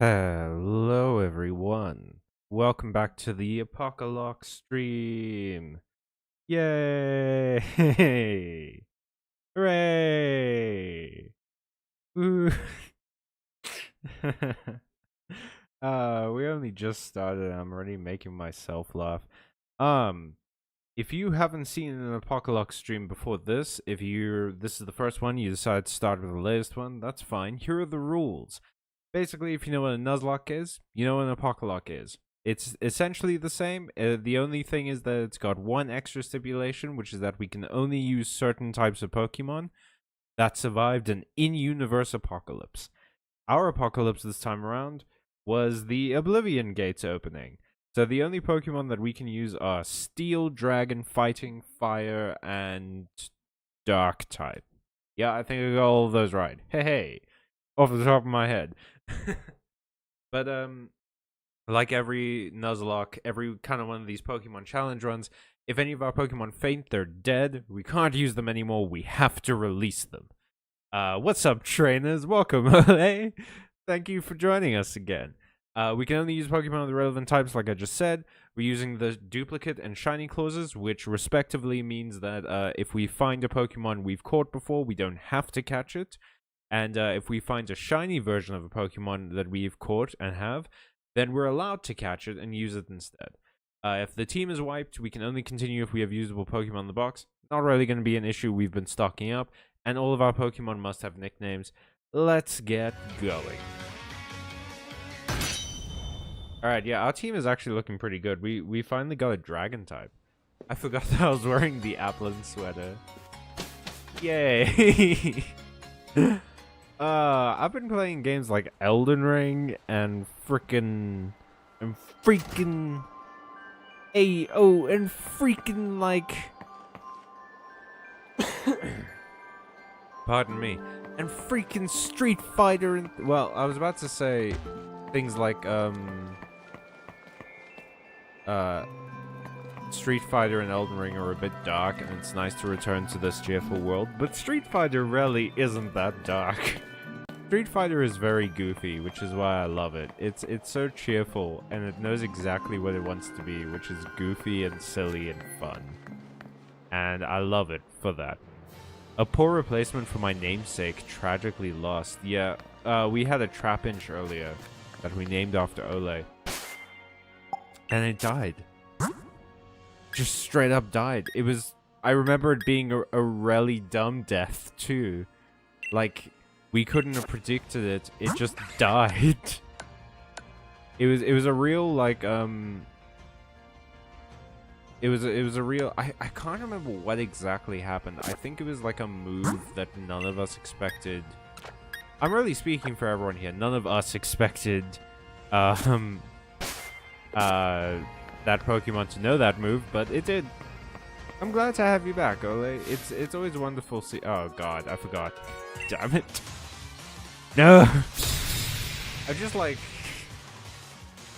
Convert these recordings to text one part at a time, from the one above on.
Hello, everyone. Welcome back to the Apocalypse stream. Yay! Hooray! Woo! We only just started. I'm already making myself laugh. Um, if you haven't seen an Apocalypse stream before this, this is the first one, you decide to start with the latest one, that's fine. Here are the rules. Basically, if you know what a Nuzlocke is, you know what an Apocalypse is. It's essentially the same. The only thing is that it's got one extra stipulation, which is that we can only use certain types of Pokemon that survived an in-universe apocalypse. Our apocalypse this time around was the Oblivion Gates opening. So the only Pokemon that we can use are Steel, Dragon, Fighting, Fire, and Dark type. Yeah, I think I got all of those right. Hey, off the top of my head. But like every Nuzlocke, every kind of one of these Pokemon challenge runs, if any of our Pokemon faint, they're dead. We can't use them anymore. We have to release them. What's up, trainers? Welcome, Ole. Thank you for joining us again. We can only use Pokemon of the relevant types, like I just said. We're using the duplicate and shiny clauses, which respectively means that if we find a Pokemon we've caught before, we don't have to catch it. And if we find a shiny version of a Pokemon that we've caught and have, then we're allowed to catch it and use it instead. If the team is wiped, we can only continue if we have usable Pokemon in the box. Not really going to be an issue. We've been stocking up, and all of our Pokemon must have nicknames. Let's get going. Alright, yeah, our team is actually looking pretty good. We finally got a Dragon type. I forgot that I was wearing the Applin sweater. Yay! I've been playing games like Elden Ring and freaking AO and freaking like pardon me, and freaking Street Fighter and well, I was about to say things like Street Fighter and Elden Ring are a bit dark, and it's nice to return to this cheerful world, but Street Fighter really isn't that dark. Street Fighter is very goofy, which is why I love it. It's so cheerful, and it knows exactly what it wants to be, which is goofy and silly and fun. And I love it for that. A poor replacement for my namesake, tragically lost. Yeah, we had a Trapinch earlier that we named after Ole. And it died. Just straight up died. It was... I remember it being a really dumb death, too. Like... we couldn't have predicted it. It just died. It was a real like it was a real I can't remember what exactly happened. I think it was like a move that none of us expected. I'm really speaking for everyone here. None of us expected that Pokemon to know that move, but it did. I'm glad to have you back, Ole. It's always wonderful see. Oh god, I forgot. Damn it. No! I just like...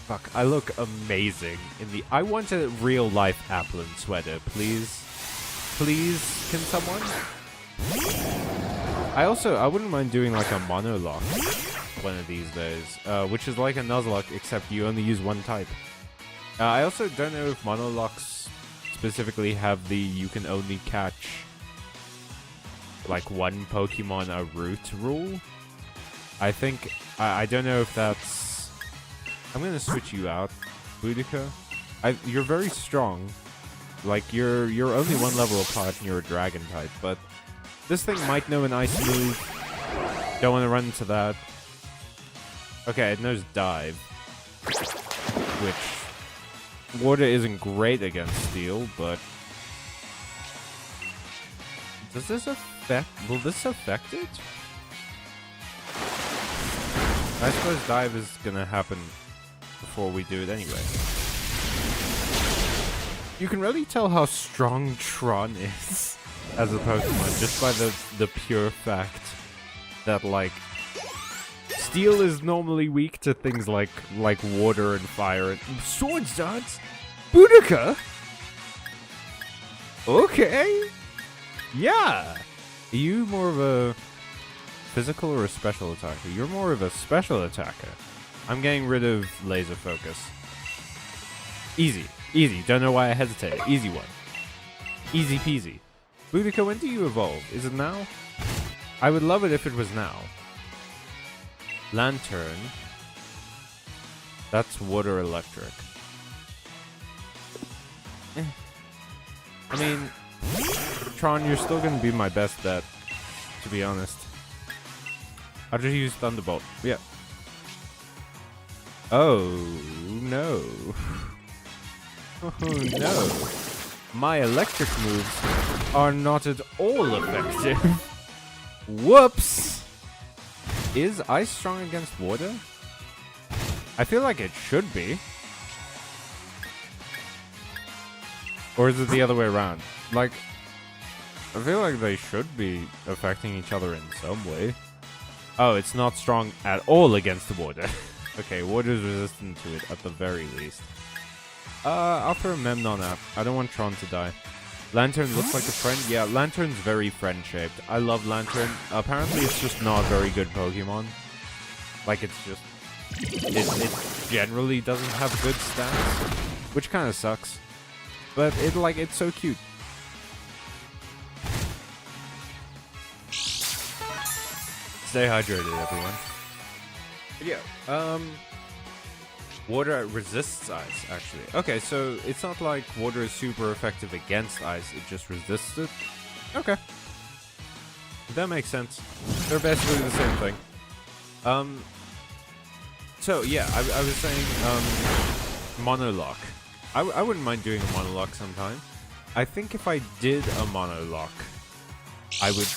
fuck, I look amazing in the... I want a real-life Applin sweater, please. Please, can someone? I wouldn't mind doing like a monologue one of these days, which is like a Nuzlocke, except you only use one type. I also don't know if monologues specifically have the you can only catch like one Pokemon a route rule. I think I don't know if that's. I'm gonna switch you out, Boudica. You're very strong. Like you're only one level apart, and you're a Dragon type. But this thing might know an Ice move. Don't want to run into that. Okay, it knows Dive, which Water isn't great against Steel, but does this affect? Will this affect it? I suppose Dive is gonna happen before we do it anyway. You can really tell how strong Tron is as a Pokemon just by the pure fact that like Steel is normally weak to things like water and fire and Swords Dance. Boudica. Okay. Yeah. Are you more of a physical or a special attacker? You're more of a special attacker. I'm getting rid of laser focus. Easy. Easy. Don't know why I hesitated. Easy one. Easy peasy. Boudica, when do you evolve? Is it now? I would love it if it was now. Lantern. That's water electric. I mean, Tron, you're still going to be my best bet, to be honest. I'll just use Thunderbolt. Yeah. Oh, no. Oh, no. My electric moves are not at all effective. Whoops. Is ice strong against water? I feel like it should be. Or is it the other way around? Like, I feel like they should be affecting each other in some way. Oh, it's not strong at all against the water. Okay, water is resistant to it at the very least. I'll throw Memnon out. I don't want Tron to die. Lantern looks like a friend. Yeah, Lantern's very friend-shaped. I love Lantern. Apparently, it's just not a very good Pokemon. Like, it's just... It generally doesn't have good stats, which kind of sucks. But it's so cute. Stay hydrated, everyone. But yeah, water resists ice, actually. Okay, so it's not like water is super effective against ice, it just resists it. Okay. That makes sense. They're basically the same thing. So yeah, I was saying, Monolock. I wouldn't mind doing a Monolock sometime. I think if I did a Monolock, I would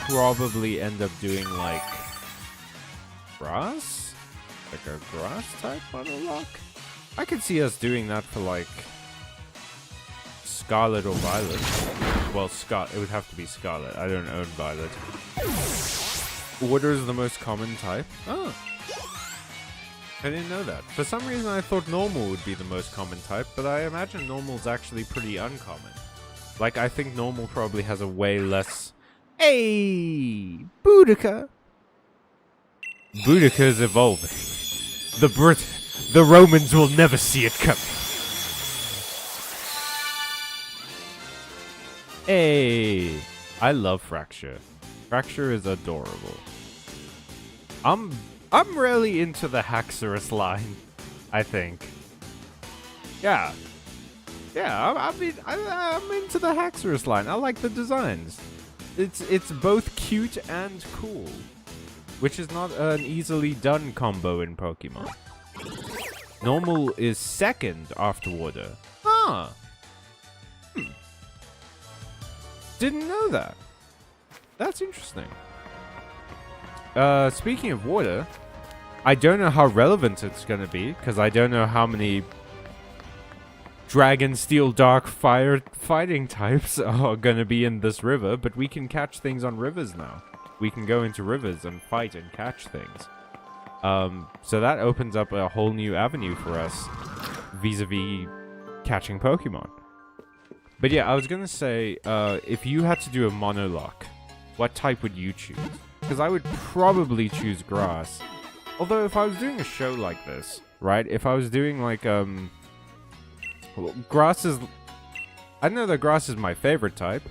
probably end up doing, like, grass? Like a grass-type Monolock? I could see us doing that for, like, Scarlet or Violet. Well, it would have to be Scarlet. I don't own Violet. Water is the most common type? Oh. I didn't know that. For some reason, I thought normal would be the most common type, but I imagine normal's actually pretty uncommon. Like, I think normal probably has a way less... Hey! Boudica! Boudica's evolving. The Romans will never see it coming. Hey! I love Fracture. Fracture is adorable. I'm really into the Haxorus line, I think. Yeah. Yeah, I'm into the Haxorus line. I like the designs. It's both cute and cool, which is not an easily done combo in Pokemon. Normal is second after water. Huh. Didn't know that. That's interesting. Speaking of water, I don't know how relevant it's going to be, because I don't know how many Dragon, Steel, Dark, Fire fighting types are going to be in this river, but we can catch things on rivers now. We can go into rivers and fight and catch things. So that opens up a whole new avenue for us vis-a-vis catching Pokemon. But yeah, I was going to say, if you had to do a Monolock, what type would you choose? Because I would probably choose grass. Although if I was doing a show like this, right? If I was doing like, well, grass is... I know that grass is my favorite type,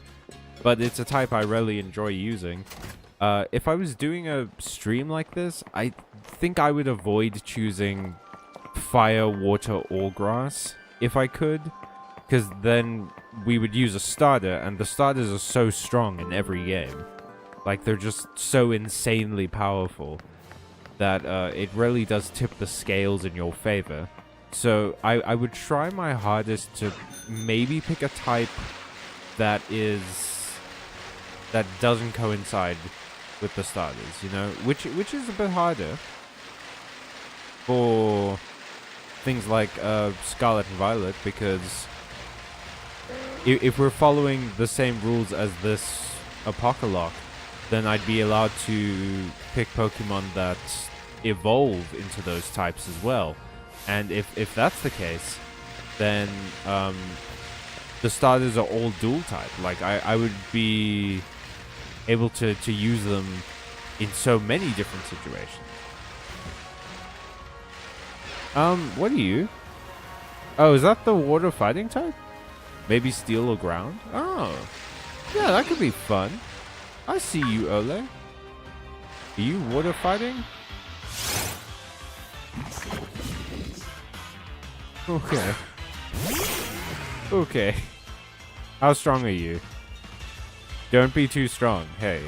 but it's a type I really enjoy using. If I was doing a stream like this, I think I would avoid choosing fire, water, or grass, if I could. Because then we would use a starter, and the starters are so strong in every game. Like, they're just so insanely powerful that it really does tip the scales in your favor. So I would try my hardest to maybe pick a type that doesn't coincide with the starters, you know, which is a bit harder for things like Scarlet and Violet, because if we're following the same rules as this Apocalypse, then I'd be allowed to pick Pokemon that evolve into those types as well. And if that's the case, then the starters are all dual type. Like, I would be able to use them in so many different situations. What are you? Oh, is that the water fighting type? Maybe steel or ground? Oh. Yeah, that could be fun. I see you, Ole. Are you water fighting? Okay. Okay. How strong are you? Don't be too strong. Hey.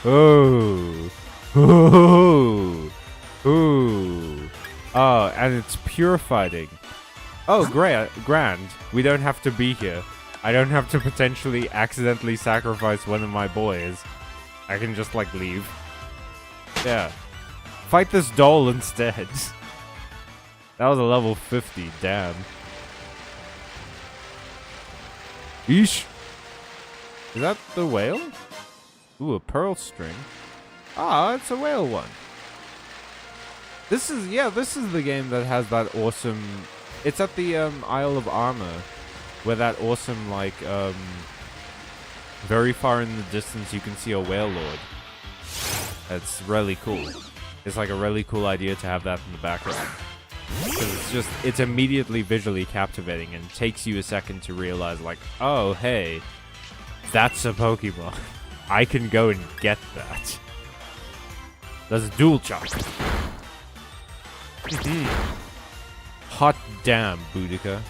Oh. Ooh. Ooh. Oh, and it's pure fighting. Oh, grand. We don't have to be here. I don't have to potentially accidentally sacrifice one of my boys. I can just, like, leave. Yeah. Fight this doll instead. That was a level 50, damn. Yeesh. Is that the whale? Ooh, a pearl string. Ah, it's a whale one. This is the game that has that awesome... It's at the Isle of Armor, where that awesome, like, very far in the distance you can see a whale lord. That's really cool. It's like a really cool idea to have that in the background. Because it's immediately visually captivating and takes you a second to realize, like, oh, hey, that's a Pokemon. I can go and get that. That's dual chop. Hot damn, Boudica.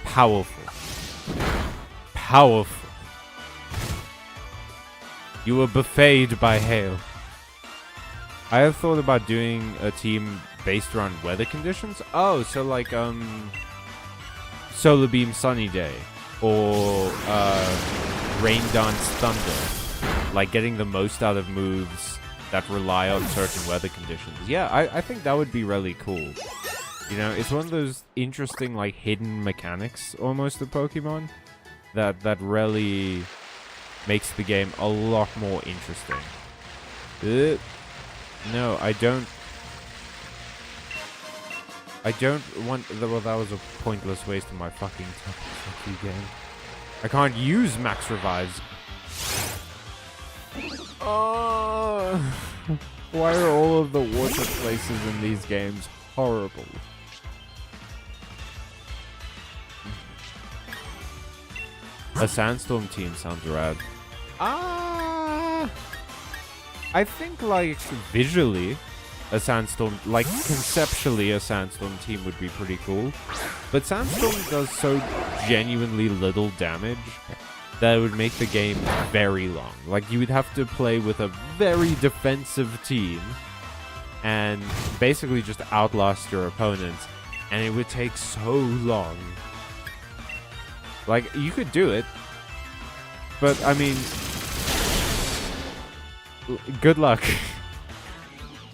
Powerful. Powerful. You were buffeted by hail. I have thought about doing a team based around weather conditions. Oh, so like, Solar Beam Sunny Day. Or, Rain Dance Thunder. Like, getting the most out of moves that rely on certain weather conditions. Yeah, I think that would be really cool. You know, it's one of those interesting, like, hidden mechanics, almost, of Pokemon, that really makes the game a lot more interesting. No, I don't want... Well, that was a pointless waste of my fucking time. Fuck you, game. I can't use max revives. Oh, why are all of the water places in these games horrible? A sandstorm team sounds rad. I think, like, visually, a sandstorm, like, conceptually, a sandstorm team would be pretty cool. But sandstorm does so genuinely little damage that it would make the game very long. Like, you would have to play with a very defensive team and basically just outlast your opponents, and it would take so long. Like, you could do it, but, I mean, good luck.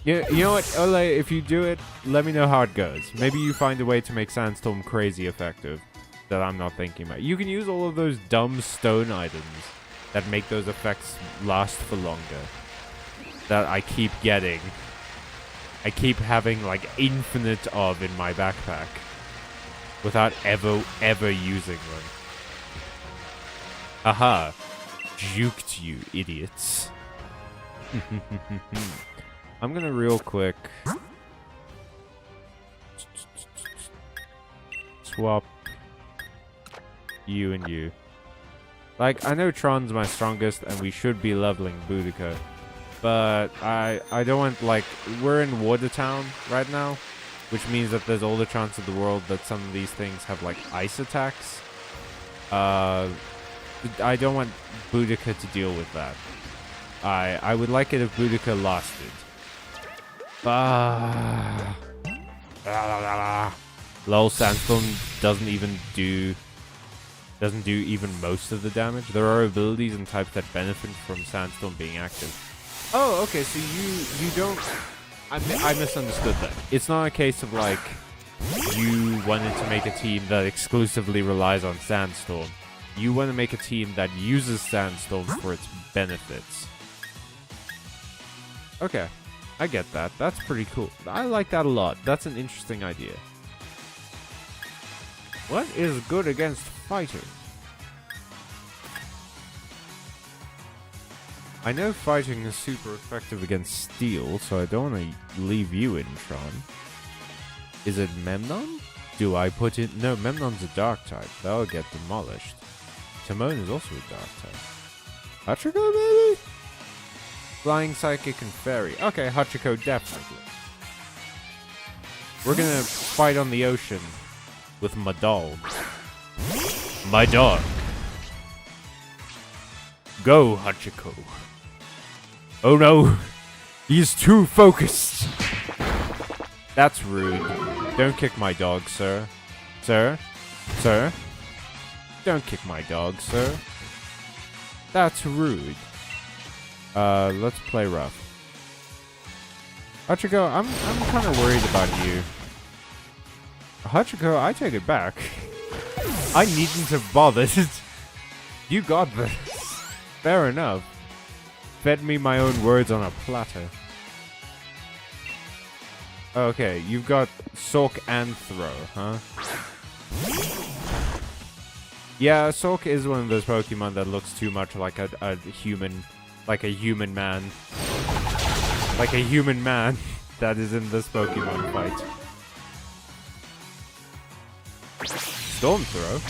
You know what, Ole, if you do it, let me know how it goes. Maybe you find a way to make Sandstorm crazy effective that I'm not thinking about. You can use all of those dumb stone items that make those effects last for longer. That I keep getting. I keep having, like, infinite of in my backpack without ever using them. Aha. Juked you, idiots. I'm gonna real quick swap you and you. Like, I know Tron's my strongest and we should be leveling Boudica, but I don't want, like, we're in Watertown right now, which means that there's all the chance of the world that some of these things have, like, ice attacks. I don't want Boudica to deal with that. I would like it if Boudica lasted. Lol, Sandstorm doesn't do even most of the damage. There are abilities and types that benefit from Sandstorm being active. Oh, okay, so you don't... I misunderstood that. It's not a case of, like, you wanted to make a team that exclusively relies on Sandstorm. You want to make a team that uses Sandstorm for its benefits. Okay, I get that. That's pretty cool. I like that a lot. That's an interesting idea. What is good against fighter? I know fighting is super effective against steel, so I don't want to leave you in, Tron. Is it Memnon? Do I put it... No, Memnon's a dark type. That'll get demolished. Timon is also a dark type. Hachiko, maybe? Flying, Psychic, and Fairy. Okay, Hachiko, definitely. We're gonna fight on the ocean with my dog. My dog. Go, Hachiko. Oh no, he's too focused. That's rude. Don't kick my dog, sir. Sir? Sir? Don't kick my dog, sir. That's rude. Let's play rough. Hachiko, I'm kind of worried about you. Hachiko, I take it back. I needn't have bothered. You got this. Fair enough. Fed me my own words on a platter. Okay, you've got Sork and Throw, huh? Yeah, Sork is one of those Pokemon that looks too much like a human, like a human man. Like a human man that is in this Pokemon fight. Storm Throw?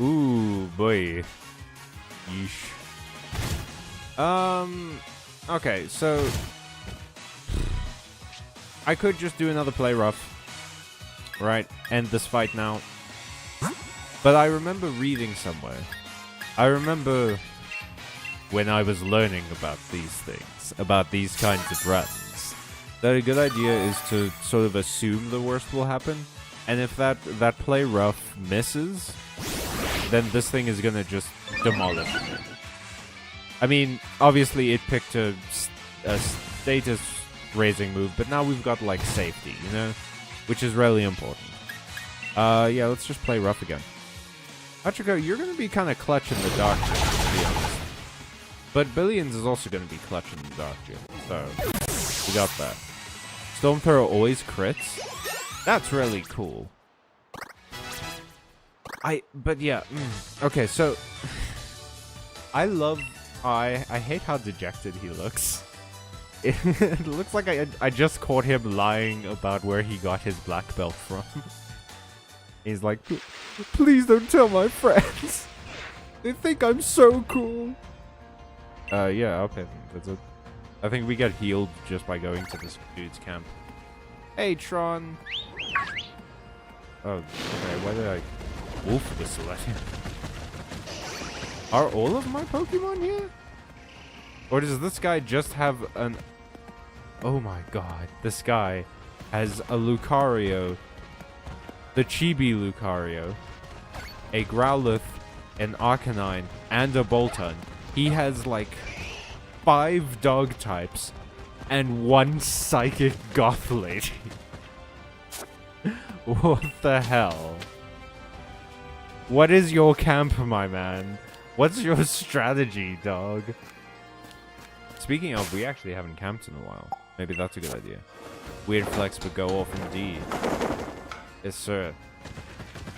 Ooh, boy. Yeesh. Okay, so... I could just do another play rough. Right, end this fight now. But I remember reading somewhere. I remember when I was learning about these things, about these kinds of runs, that a good idea is to sort of assume the worst will happen. And if that play rough misses, then this thing is gonna just demolish it. I mean, obviously it picked a status raising move, but now we've got like safety, you know? Which is really important. Yeah, let's just play rough again. Hachiko, you're gonna be kind of clutch in the dark gym, to be honest. But Billions is also gonna be clutch in the dark gym, so we got that. Storm Thrower always crits? That's really cool. But yeah, okay, so I hate how dejected he looks. It looks like I just caught him lying about where he got his black belt from. He's like, please don't tell my friends. They think I'm so cool. Yeah, okay, that's it. I think we get healed just by going to this dude's camp. Hey, Tron. Oh, okay, why did I wolf whistle at him? Are all of my Pokemon here? Or does this guy just have an... Oh my god, this guy has a Lucario, the Chibi Lucario, a Growlithe, an Arcanine, and a Boltund. He has like 5 dog types and 1 psychic goth lady. What the hell? What is your camp, my man? What's your strategy, dog? Speaking of, we actually haven't camped in a while. Maybe that's a good idea. Weird flex, but go off indeed. Yes, sir.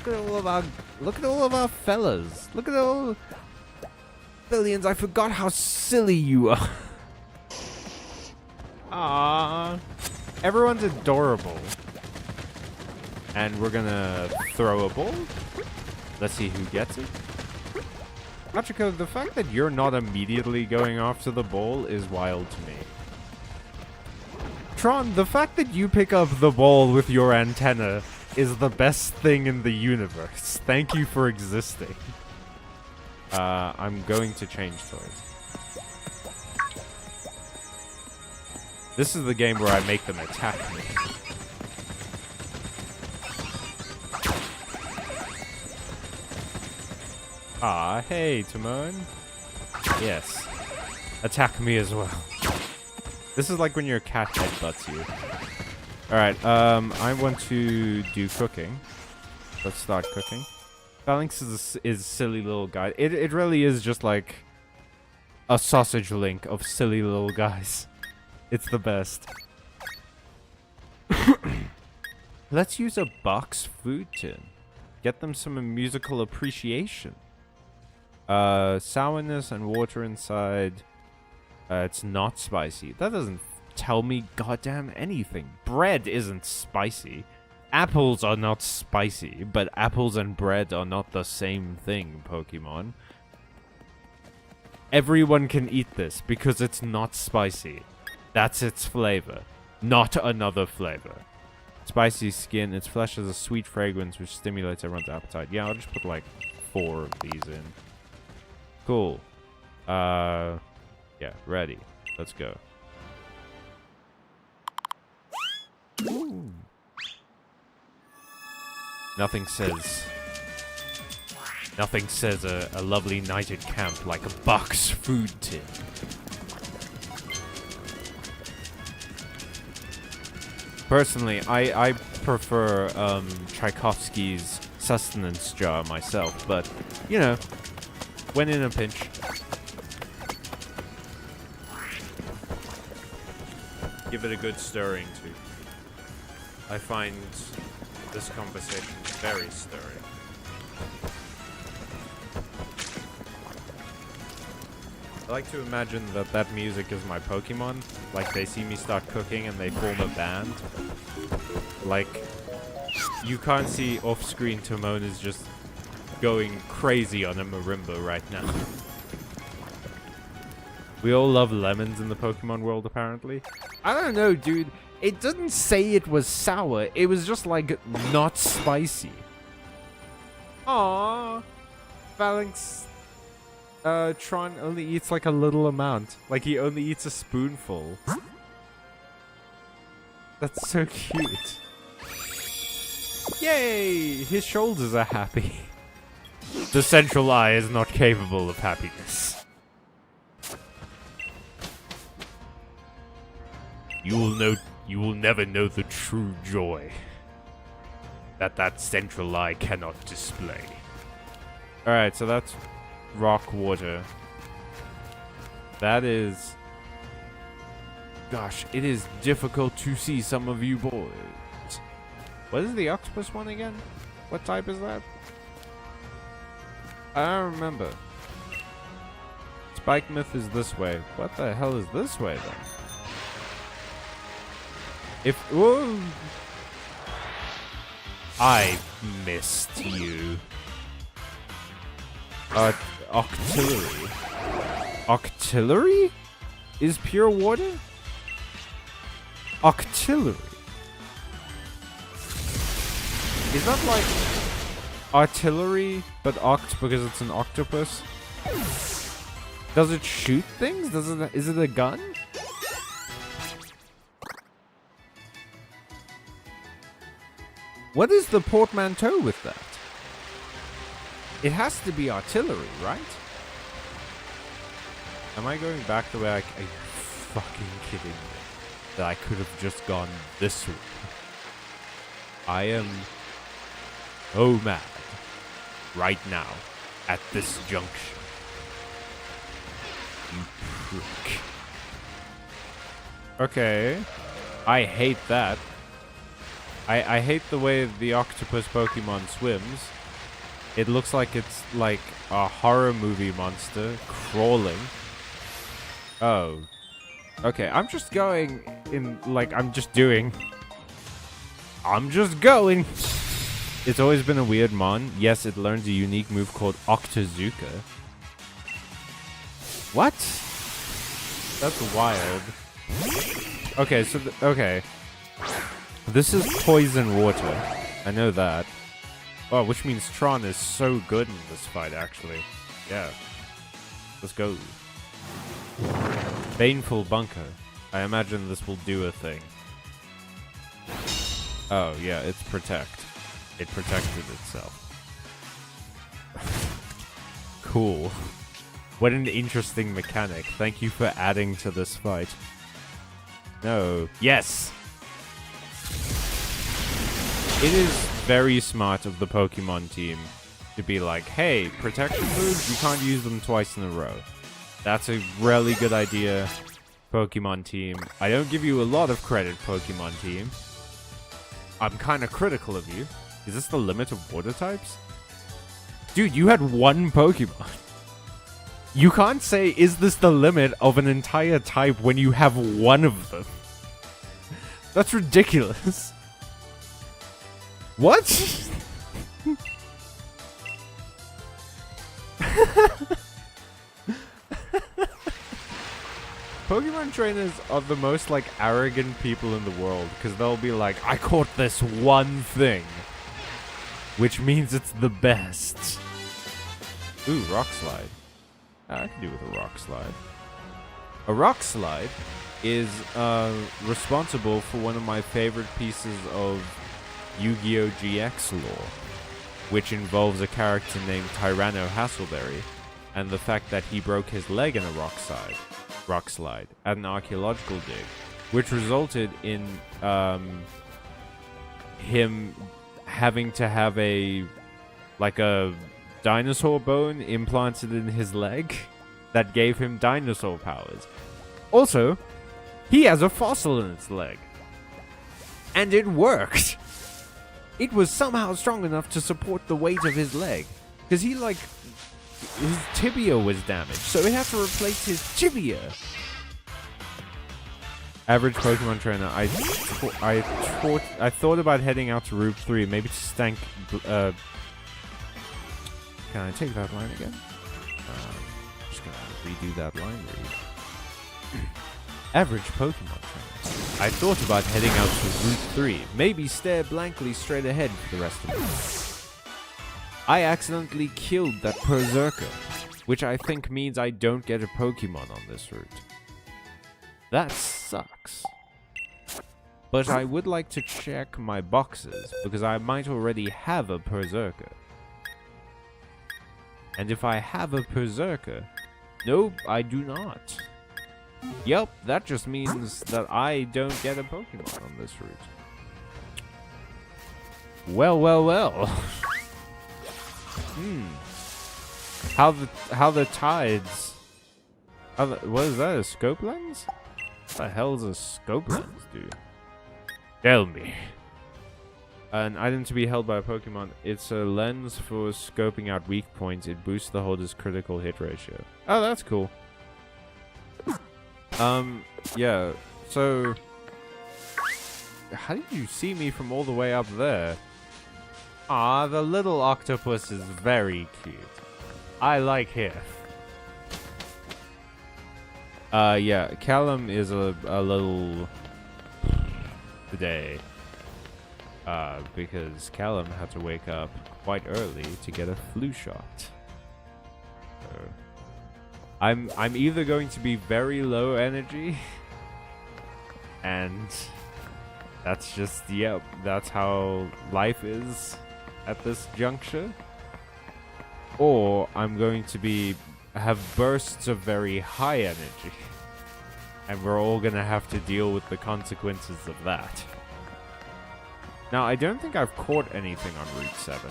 Look at all of our fellas. Look at all... Billions, I forgot how silly you are. Aww. Everyone's adorable. And we're gonna throw a ball. Let's see who gets it. Hachiko, the fact that you're not immediately going after the ball is wild to me. Tron, the fact that you pick up the ball with your antenna is the best thing in the universe. Thank you for existing. I'm going to change toys. This is the game where I make them attack me. Ah, hey, Timon. Yes. Attack me as well. This is like when your cat headbutts you. Alright, I want to do cooking. Let's start cooking. Phalanx is a silly little guy. It really is just like a sausage link of silly little guys. It's the best. Let's use a box food tin. Get them some musical appreciation. Sourness and water inside. It's not spicy. That doesn't tell me goddamn anything. Bread isn't spicy. Apples are not spicy, but apples and bread are not the same thing, Pokemon. Everyone can eat this because it's not spicy. That's its flavor, not another flavor. Spicy skin, its flesh has a sweet fragrance which stimulates everyone's appetite. Yeah, I'll just put like 4 of these in. Cool. Yeah, ready. Let's go. Ooh. Nothing says a lovely night at camp like a box food tin. Personally, I prefer Tchaikovsky's sustenance jar myself, but you know, when in a pinch. Give it a good stirring too. I find this conversation very stirring. I like to imagine that music is my Pokemon. Like, they see me start cooking and they form a band. Like, you can't see off-screen Timon is just going crazy on a marimba right now. We all love lemons in the Pokemon world, apparently. I don't know, dude. It didn't say it was sour. It was just, like, not spicy. Aww. Phalanx... Tron only eats, like, a little amount. Like, he only eats a spoonful. That's so cute. Yay! His shoulders are happy. The central eye is not capable of happiness. You will never know the true joy that central eye cannot display. Alright, so that's rock water. That is... Gosh, it is difficult to see some of you boys. What is the octopus one again? What type is that? I don't remember. Spike Myth is this way. What the hell is this way then? If... Whoa! I missed you. Octillery. Octillery? Is pure water? Octillery. Is that like artillery, but oct because it's an octopus? Does it shoot things? Is it a gun? What is the portmanteau with that? It has to be artillery, right? Am I going back the way are you fucking kidding me? That I could have just gone this way. I am so mad right now at this junction. You prick. Okay. I hate that. I hate the way the octopus Pokemon swims. It looks like it's like a horror movie monster crawling. Oh. Okay, I'm just going in, like, I'm just going. It's always been a weird mon. Yes, it learns a unique move called Octazooka. What? That's wild. Okay, so, okay. This is poison water. I know that. Oh, which means Tron is so good in this fight, actually. Yeah. Let's go. Baneful Bunker. I imagine this will do a thing. Oh, yeah, it's protect. It protected itself. Cool. What an interesting mechanic. Thank you for adding to this fight. No. Yes! It is very smart of the Pokemon team to be like, hey, protection moves, you can't use them twice in a row. That's a really good idea, Pokemon team. I don't give you a lot of credit, Pokemon team. I'm kind of critical of you. Is this the limit of water types? Dude, you had one Pokemon. You can't say, is this the limit of an entire type when you have one of them? That's ridiculous. What? Pokemon trainers are the most, like, arrogant people in the world, because they'll be like, I caught this one thing, which means it's the best. Ooh, Rock Slide. I can do with a Rock Slide. A Rock Slide is responsible for one of my favorite pieces of Yu-Gi-Oh! GX lore, which involves a character named Tyranno Hasselberry, and the fact that he broke his leg in a rock slide at an archaeological dig, which resulted in him having to have a dinosaur bone implanted in his leg that gave him dinosaur powers. Also, he has a fossil in his leg. And it worked! It was somehow strong enough to support the weight of his leg. Because his tibia was damaged, so he had to replace his tibia. Average Pokemon trainer. I thought about heading out to Route 3, maybe to stank. Can I take that line again? Just gonna redo that line read. Average Pokemon trainer. I thought about heading out to Route 3, maybe stare blankly straight ahead for the rest of the day. I accidentally killed that Berserker, which I think means I don't get a Pokemon on this route. That sucks. But I would like to check my boxes, because I might already have a Berserker. And if I have a Berserker, nope, I do not. Yep, that just means that I don't get a Pokemon on this route. Well, well, well. How the tides... what is that, a scope lens? What the hell does a scope lens do? Tell me. An item to be held by a Pokemon. It's a lens for scoping out weak points. It boosts the holder's critical hit ratio. Oh, that's cool. Yeah, so... How did you see me from all the way up there? Ah, the little octopus is very cute. I like him. Yeah, Callum is a little... today. Because Callum had to wake up quite early to get a flu shot. So, I'm either going to be very low energy, and that's just, yep, that's how life is at this juncture, or I'm going to have bursts of very high energy, and we're all gonna have to deal with the consequences of that. Now, I don't think I've caught anything on Route 7.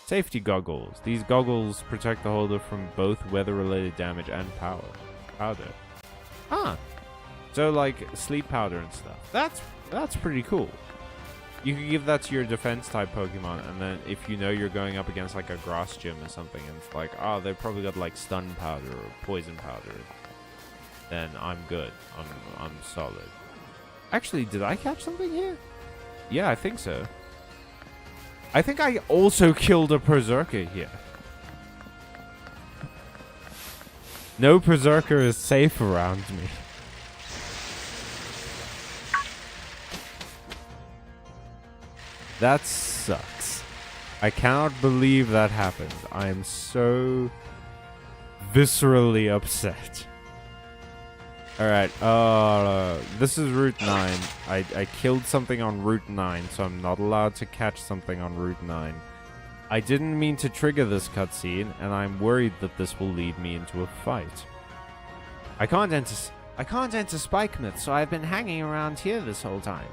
Safety goggles. These goggles protect the holder from both weather-related damage and powder. Ah! So, like, sleep powder and stuff. That's pretty cool. You can give that to your defense-type Pokemon, and then if you know you're going up against, like, a grass gym or something, and it's like, oh, they've probably got, like, stun powder or poison powder, then I'm good. I'm solid. Actually, did I catch something here? Yeah, I think so. I think I also killed a Berserker here. No Berserker is safe around me. That sucks. I cannot believe that happened. I am so viscerally upset. Alright, this is Route 9. I killed something on Route 9, so I'm not allowed to catch something on Route 9. I didn't mean to trigger this cutscene, and I'm worried that this will lead me into a fight. I can't enter Spike Myth, so I've been hanging around here this whole time.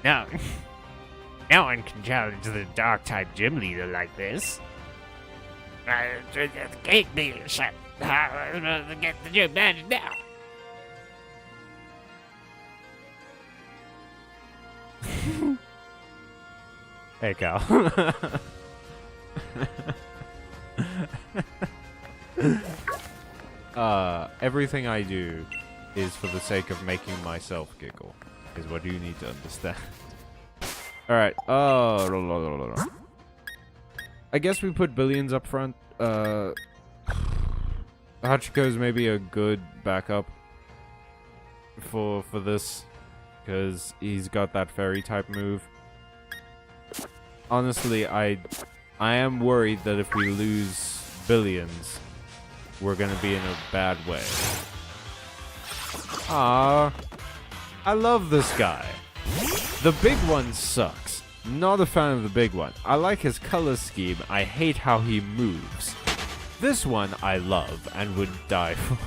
No. No one can challenge the Dark-type gym leader like this. The gate being shut. Get the gym managed now. Hey, Cal. Everything I do is for the sake of making myself giggle, is what you need to understand. Alright, I guess we put billions up front. Hachiko's maybe a good backup for this, because he's got that fairy type move. Honestly, I am worried that if we lose billions, we're gonna be in a bad way. Ah, I love this guy. The big one sucks. Not a fan of the big one. I like his color scheme. I hate how he moves. This one I love and would die for.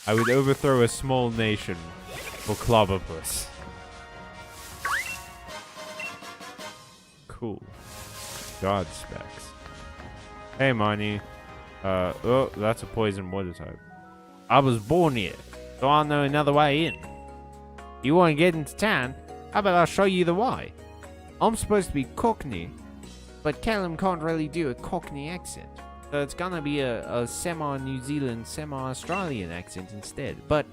I would overthrow a small nation for Clobberpuss. Cool. God specs. Hey, Marnie. Oh, that's a poison water type. I was born here, so I know another way in. You want to get into town? How about I show you the way? I'm supposed to be Cockney, but Callum can't really do a Cockney accent. So it's gonna be a semi-New Zealand, semi-Australian accent instead. But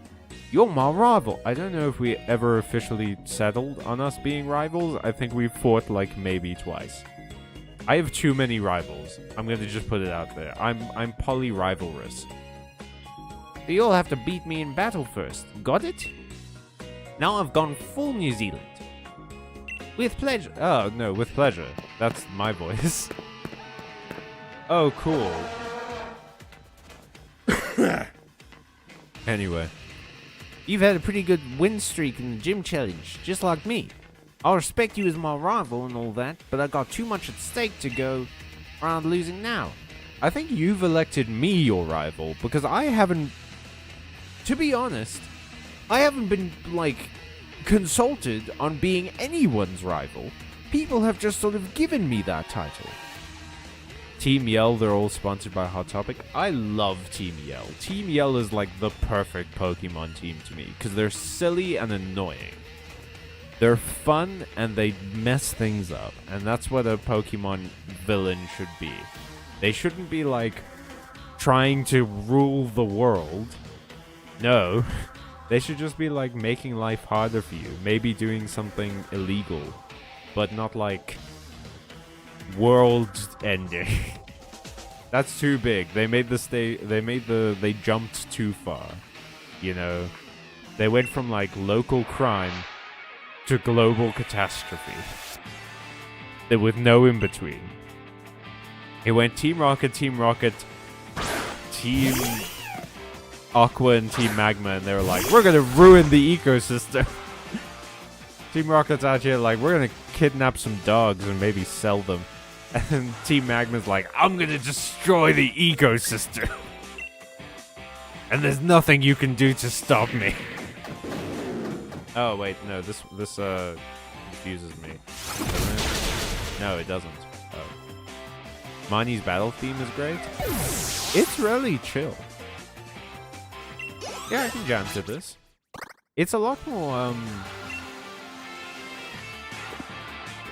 you're my rival. I don't know if we ever officially settled on us being rivals. I think we fought like maybe twice. I have too many rivals. I'm gonna just put it out there. I'm poly-rivalrous. You'll have to beat me in battle first. Got it? Now I've gone full New Zealand. With pleasure. Oh, no, with pleasure. That's my voice. Oh, cool. Anyway. You've had a pretty good win streak in the gym challenge, just like me. I respect you as my rival and all that, but I got too much at stake to go around losing now. I think you've elected me your rival, because I haven't... To be honest, I haven't been, like, consulted on being anyone's rival. People have just sort of given me that title. Team Yell, they're all sponsored by Hot Topic. I love Team Yell. Team Yell is like the perfect Pokemon team to me, because they're silly and annoying. They're fun and they mess things up, and that's what a Pokemon villain should be. They shouldn't be like trying to rule the world. No. They should just be like making life harder for you. Maybe doing something illegal, but not like world ending. That's too big. They jumped too far. You know, they went from like local crime to global catastrophe. With no in between. It went Team Rocket, Team Aqua, and Team Magma, and they were like, we're gonna ruin the ecosystem. Team Rocket's out here like, we're gonna kidnap some dogs and maybe sell them. And Team Magma's like, I'm gonna destroy the ecosystem. And there's nothing you can do to stop me. Oh, wait, no, this confuses me. Doesn't it? No, it doesn't. Oh. Marnie's battle theme is great. It's really chill. Yeah, I can jam to this. It's a lot more,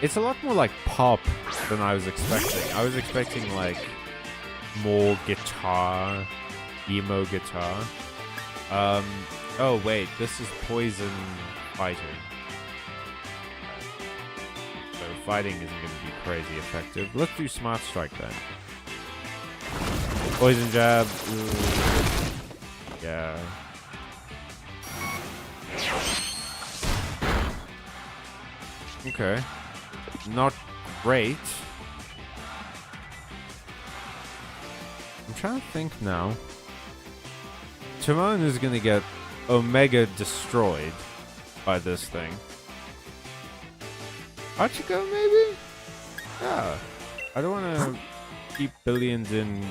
it's a lot more like pop than I was expecting. I was expecting like more guitar, emo guitar. Oh wait, this is poison fighting. So fighting isn't going to be crazy effective. Let's do Smart Strike then. Poison jab. Ooh. Yeah. Okay. Not great. I'm trying to think now. Timon is gonna get Omega destroyed by this thing. Hachiko, maybe? Yeah. I don't want to keep billions in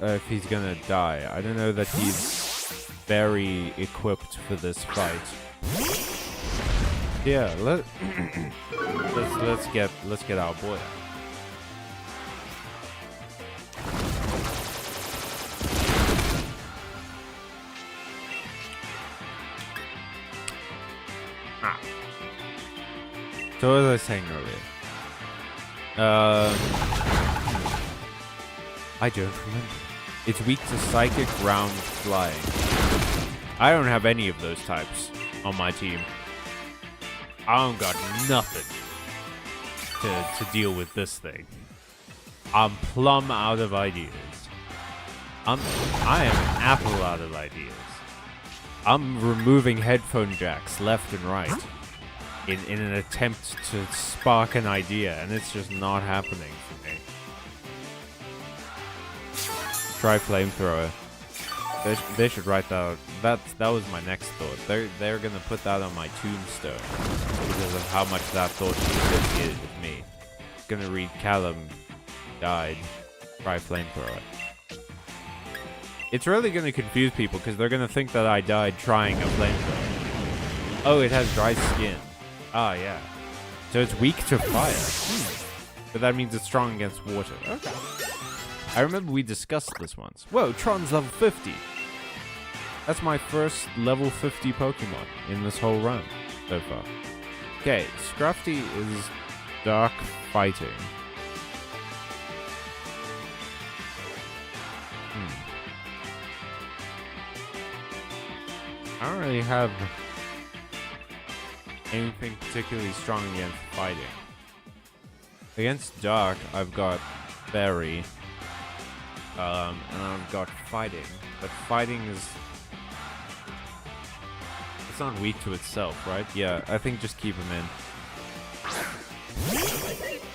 if he's gonna die. I don't know that he's very equipped for this fight. Yeah, let's get our boy out. So as I was saying earlier, I don't remember. It's weak to psychic, ground, flying. I don't have any of those types on my team. I don't got nothing to deal with this thing. I'm plumb out of ideas. I am an apple out of ideas. I'm removing headphone jacks left and right in an attempt to spark an idea, and it's just not happening for me. Try flamethrower. They should write that out. That was my next thought. They're gonna put that on my tombstone because of how much that thought was associated with me. It's gonna read Callum died. Try flamethrower. It's really gonna confuse people because they're gonna think that I died trying a flamethrower. Oh, it has dry skin. Ah, yeah. So it's weak to fire. But that means it's strong against water. Okay. I remember we discussed this once. Whoa, Tron's level 50. That's my first level 50 Pokemon in this whole run so far. Okay, Scrafty is dark fighting. I don't really have anything particularly strong against fighting. Against dark, I've got Berry. And I've got fighting. But fighting is... It's not weak to itself, right? Yeah, I think just keep him in.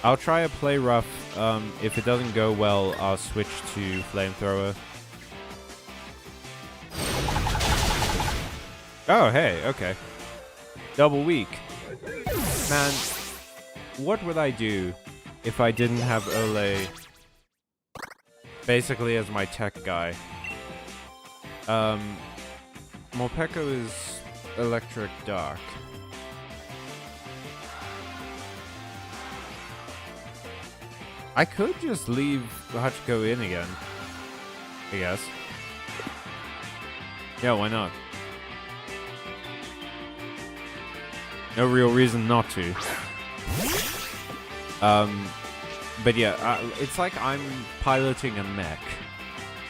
I'll try a play rough. If it doesn't go well, I'll switch to flamethrower. Oh, hey, okay. Double weak. Man, what would I do if I didn't have Ole basically as my tech guy? Morpeko is electric dark. I could just leave Hachiko in again, I guess. Yeah, why not? No real reason not to. But yeah, it's like I'm piloting a mech,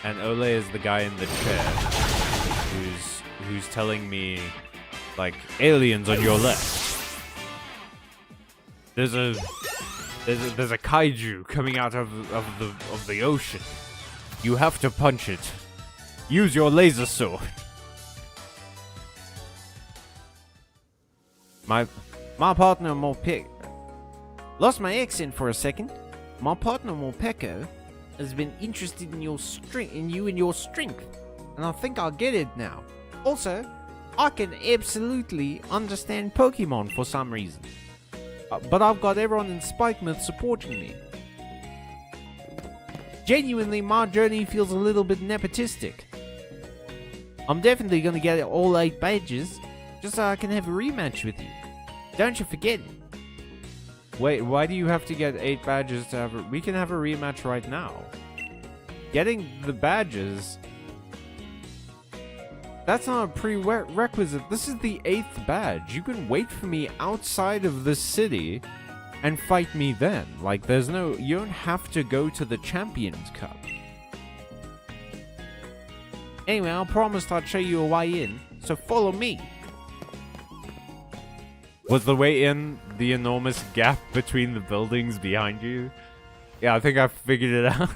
and Ole is the guy in the chair who's telling me, like, aliens on your left. There's a kaiju coming out of the ocean. You have to punch it. Use your laser sword. My partner Morpeko... Lost my accent for a second. My partner Morpeko has been interested in your you and your strength. And I think I'll get it now. Also, I can absolutely understand Pokemon for some reason. But I've got everyone in Spikemouth supporting me. Genuinely, my journey feels a little bit nepotistic. I'm definitely gonna get all 8 badges, just so I can have a rematch with you. Don't you forget it. Wait, why do you have to get 8 badges to have we can have a rematch right now. Getting the badges... That's not a prerequisite. This is the 8th badge. You can wait for me outside of the city and fight me then. Like, there's no... You don't have to go to the Champions Cup. Anyway, I promised I'd show you a way in, so follow me. Was the way in the enormous gap between the buildings behind you? Yeah, I think I figured it out.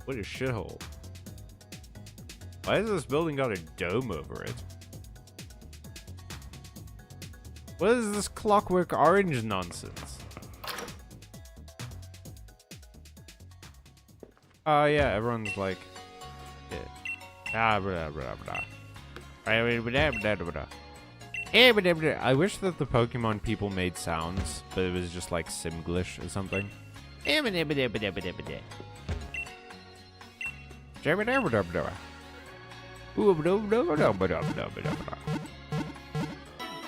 What a shithole. Why has this building got a dome over it? What is this Clockwork Orange nonsense? Oh yeah, everyone's like... Yeah. Blah, blah, blah. I wish that the Pokemon people made sounds, but it was just like Simglish or something.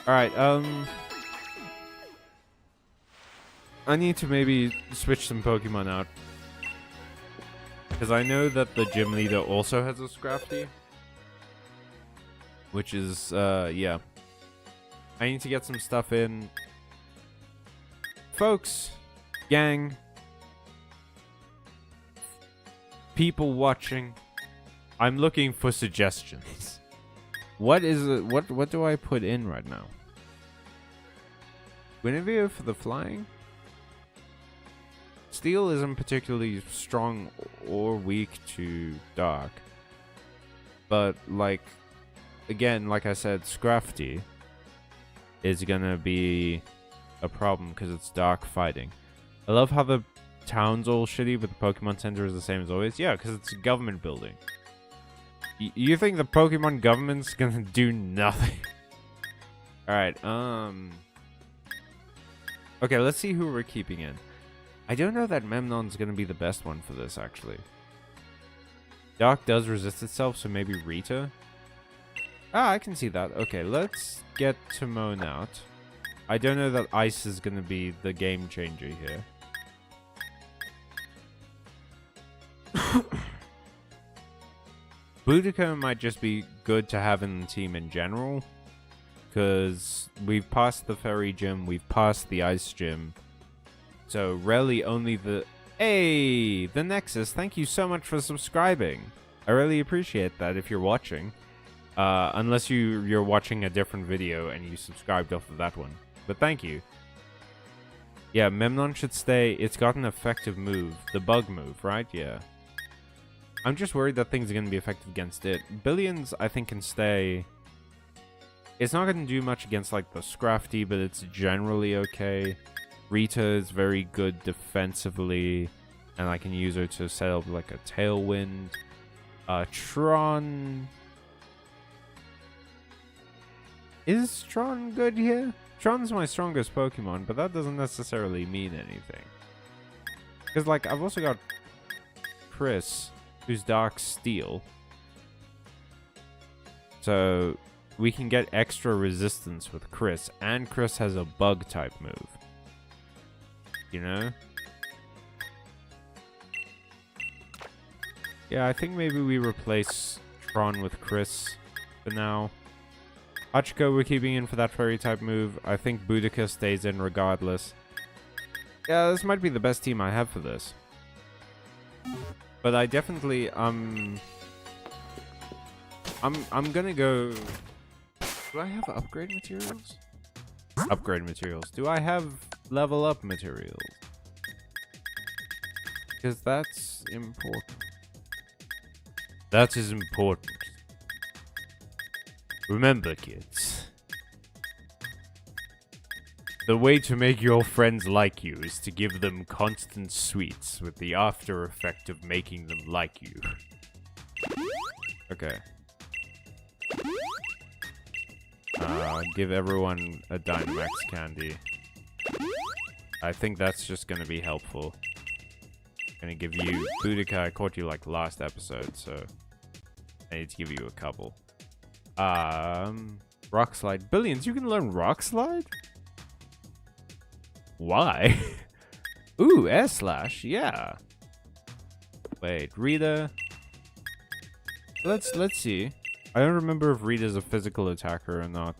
Alright, I need to maybe switch some Pokemon out. Because I know that the gym leader also has a Scrafty. Which is, yeah. I need to get some stuff in. Folks, Gang. People watching. I'm looking for suggestions. What is it? What do I put in right now? Guinevere for the flying? Steel isn't particularly strong or weak to dark. But, like, again, like I said, Scrafty is gonna be a problem because it's dark fighting. I love how the town's all shitty, but the Pokemon Center is the same as always. Yeah, because it's a government building. You think the Pokemon government's gonna do nothing? Alright, okay, let's see who we're keeping in. I don't know that Memnon's gonna be the best one for this, actually. Dark does resist itself, so maybe Rita? Ah, I can see that. Okay, let's get Timon out. I don't know that Ice is gonna be the game changer here. Boudica might just be good to have in the team in general. Because we've passed the Fairy Gym, we've passed the Ice Gym. So really only the... Hey! The Nexus, thank you so much for subscribing. I really appreciate that if you're watching. Unless you're watching a different video and you subscribed off of that one. But thank you. Yeah, Memnon should stay. It's got an effective move. The bug move, right? Yeah. I'm just worried that things are going to be effective against it. Billions, I think, can stay. It's not going to do much against, like, the Scrafty, but it's generally okay. Rita is very good defensively, and I can use her to set up, like, a Tailwind. Tron... Is Tron good here? Tron's my strongest Pokemon, but that doesn't necessarily mean anything. Because, like, I've also got Chris, who's Dark Steel. So, we can get extra resistance with Chris, and Chris has a Bug-type move. You know? Yeah, I think maybe we replace Tron with Chris for now. Hachiko we're keeping in for that Fairy-type move. I think Boudica stays in regardless. Yeah, this might be the best team I have for this. But I definitely, I'm gonna go... Do I have upgrade materials? Upgrade materials. Do I have level up materials? Because that's important. That is important. Remember, kids. The way to make your friends like you is to give them constant sweets with the after effect of making them like you. Okay. Give everyone a Dynamax candy. I think that's just gonna be helpful. Gonna give you Boudica. I caught you like last episode, so I need to give you a couple. Rock Slide. Billions, you can learn Rock Slide? Why? Ooh, Air Slash, yeah. Wait, Rita. Let's see. I don't remember if Rita's a physical attacker or not.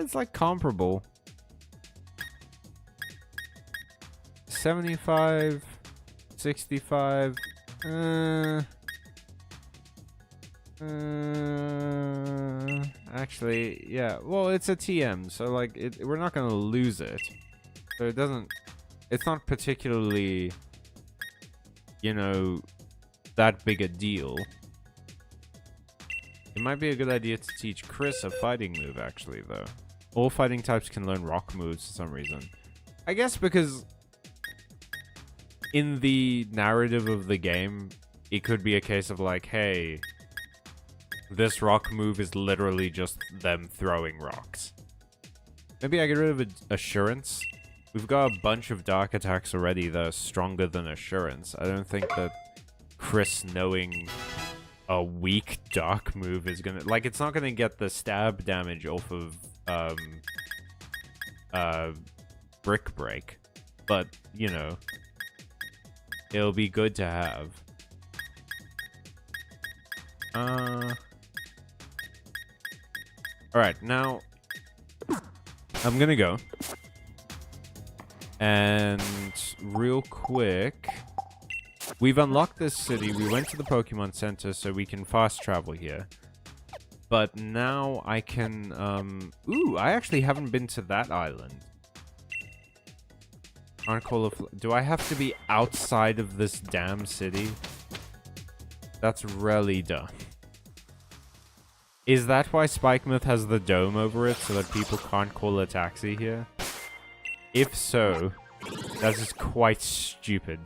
It's like comparable. 75, 65. Actually, yeah. Well, it's a TM, so like we're not gonna lose it. So it doesn't. It's not particularly, you know, that big a deal. It might be a good idea to teach Chris a fighting move, actually, though. All fighting types can learn rock moves for some reason. I guess because in the narrative of the game, it could be a case of like, hey, this rock move is literally just them throwing rocks. Maybe I get rid of Assurance. We've got a bunch of dark attacks already that are stronger than Assurance. I don't think that Chris knowing a weak dark move is gonna... Like, it's not gonna get the stab damage off of, Brick Break. But, you know, it'll be good to have. Alright, now I'm gonna go. And real quick, we've unlocked this city. We went to the Pokemon Center so we can fast travel here. But now I can, ooh, I actually haven't been to that island. Do I have to be outside of this damn city? That's really dumb. Is that why Spikemouth has the dome over it so that people can't call a taxi here? If so, that is quite stupid.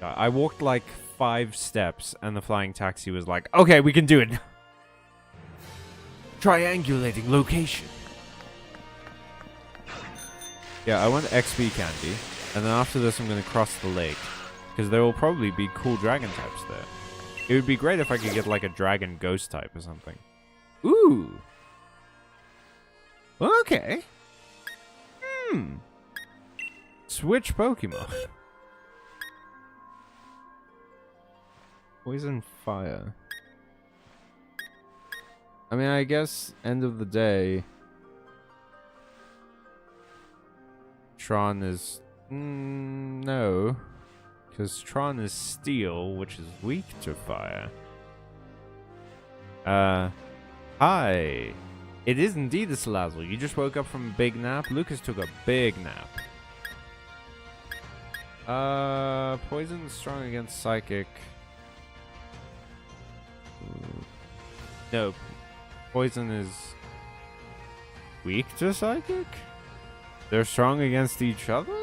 I walked like 5 steps and the flying taxi was like, okay, we can do it. Triangulating location. Yeah, I want XP candy. And then after this, I'm going to cross the lake. Because there will probably be cool dragon types there. It would be great if I could get like a dragon ghost type or something. Ooh. Okay. Switch Pokemon. Poison fire. I mean, I guess end of the day, Tron is no, because Tron is steel, which is weak to fire. Hi. It is indeed a Salazzle. You just woke up from a big nap. Lucas took a big nap. Poison strong against psychic. No, poison is weak to psychic? They're strong against each other?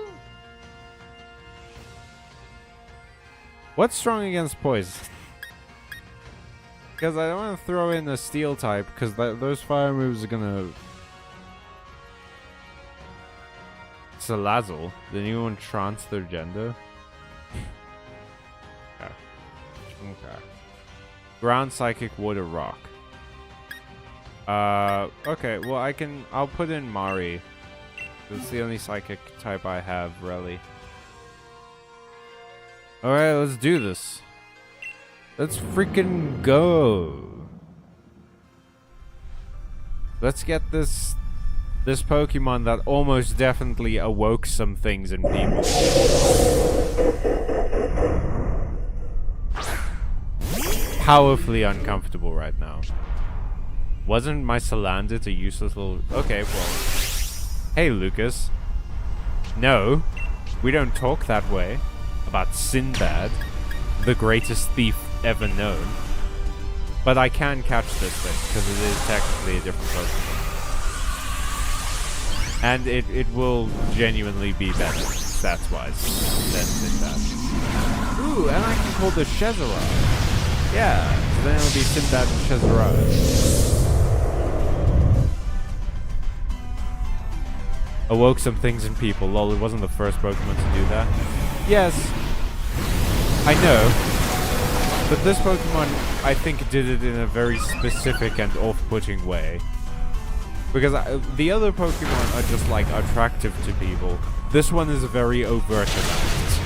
What's strong against poison? Because I don't want to throw in a steel type, because those fire moves are gonna... Salazzle? Did anyone trance their gender? Okay. Ground, psychic, water, rock. Okay, well I'll put in Mari. That's the only psychic type I have, really. Alright, let's do this. Let's freaking go. Let's get this Pokemon that almost definitely awoke some things in people. Powerfully uncomfortable right now. Wasn't my Salandit a useless little... Okay, well... Hey, Lucas. No, we don't talk that way about Sinbad, the greatest thief ever known. But I can catch this thing, because it is technically a different Pokemon. And it will genuinely be better, stats-wise, than Sinbad. Ooh, and I can call this Shezarad. Yeah, so then it'll be Sinbad and Shezarad. Awoke some things in people. Lol, it wasn't the first Pokemon to do that. Yes, I know. But this Pokemon, I think, did it in a very specific and off-putting way. Because the other Pokemon are just, like, attractive to people. This one is very overt about it.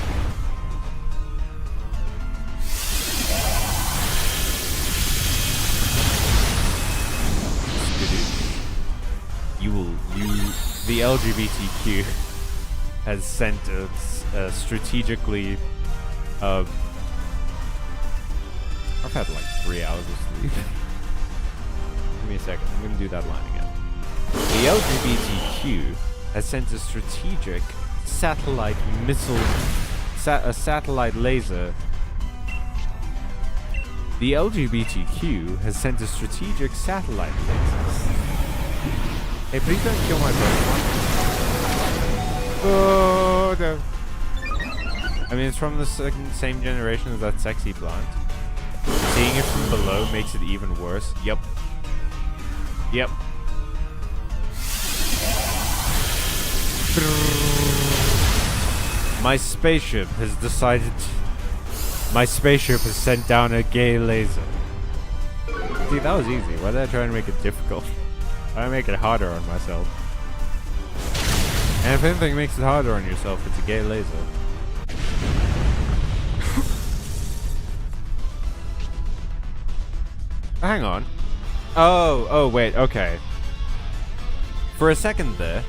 The LGBTQ has sent us strategically. I've had like 3 hours of sleep. Give me a second. I'm gonna do that line again. The LGBTQ has sent a strategic satellite missile, a satellite laser. The LGBTQ has sent a strategic satellite laser. Hey, please don't kill my Pokemon. Oh, no. I mean, it's from the same generation as that sexy plant. Seeing it from below makes it even worse. Yep. Yep. My spaceship has decided... My spaceship has sent down a gay laser. See, that was easy. Why did I try and make it difficult? I make it harder on myself. And if anything makes it harder on yourself, it's a gay laser. Hang on. Oh, wait, okay. For a second there,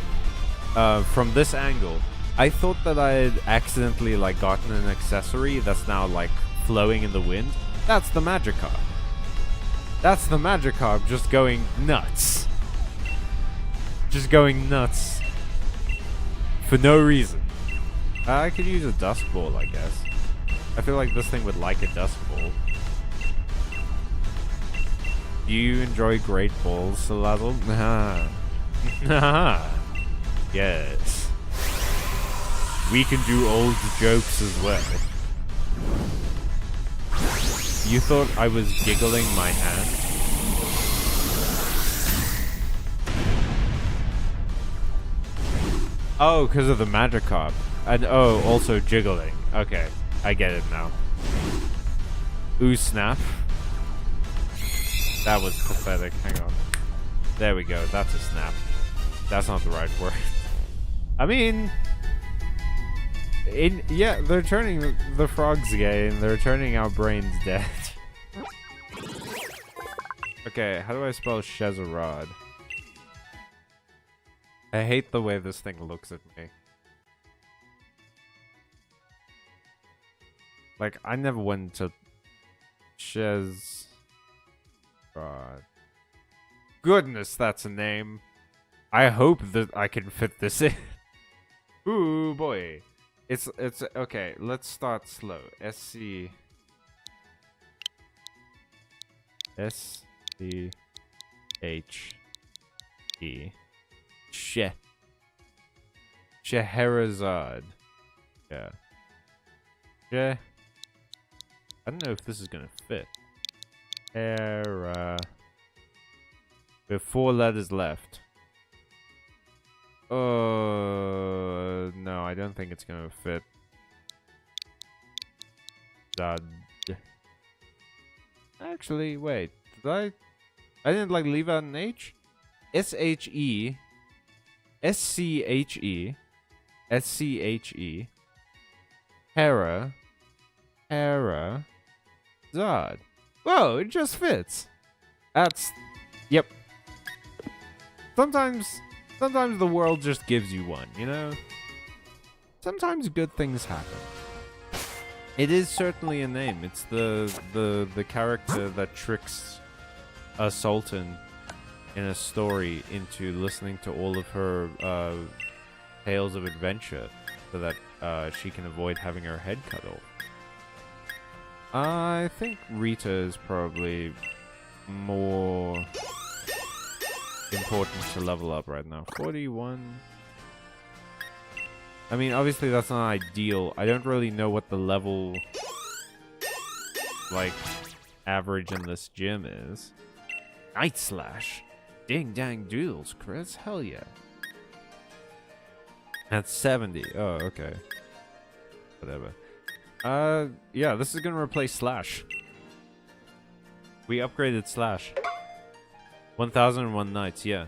from this angle, I thought that I had accidentally, like, gotten an accessory that's now, like, flowing in the wind. That's the Magikarp. That's the Magikarp just going nuts. Just going nuts. For no reason. I could use a Dusk Ball, I guess. I feel like this thing would like a Dusk Ball. Do you enjoy Great Balls, Salazzle? Yes. We can do old jokes as well. You thought I was giggling my hand? Oh, because of the Magikarp. And oh, also jiggling. Okay, I get it now. Ooh, snap. That was pathetic. Hang on. There we go. That's a snap. That's not the right word. I mean... yeah, they're turning the frogs gay and they're turning our brains dead. Okay, how do I spell Shezarad? I hate the way this thing looks at me. Like, I never went to Shezarad. Goodness, that's a name. I hope that I can fit this in. Ooh, boy. It's okay, let's start slow. S-C... S-C-H-E. Scheherazade. Yeah. I don't know if this is gonna fit. Hera. We have 4 letters left. No, I don't think it's gonna fit. Zad. Actually, wait. Did I didn't like leave out an H? S-H-E. S-C-H-E. S-C-H-E. Hera. Hera. Zod. Whoa, it just fits. That's... Yep. Sometimes the world just gives you one, you know? Sometimes good things happen. It is certainly a name. It's the character that tricks a sultan in a story into listening to all of her tales of adventure so that she can avoid having her head cut off. I think Rita is probably more important to level up right now. 41. I mean, obviously that's not ideal. I don't really know what the level, like, average in this gym is. Night Slash. Ding dang doodles, Chris. Hell yeah. That's 70. Oh, okay. Whatever. Yeah, this is gonna replace Slash. We upgraded Slash. 1001 Nights, yeah.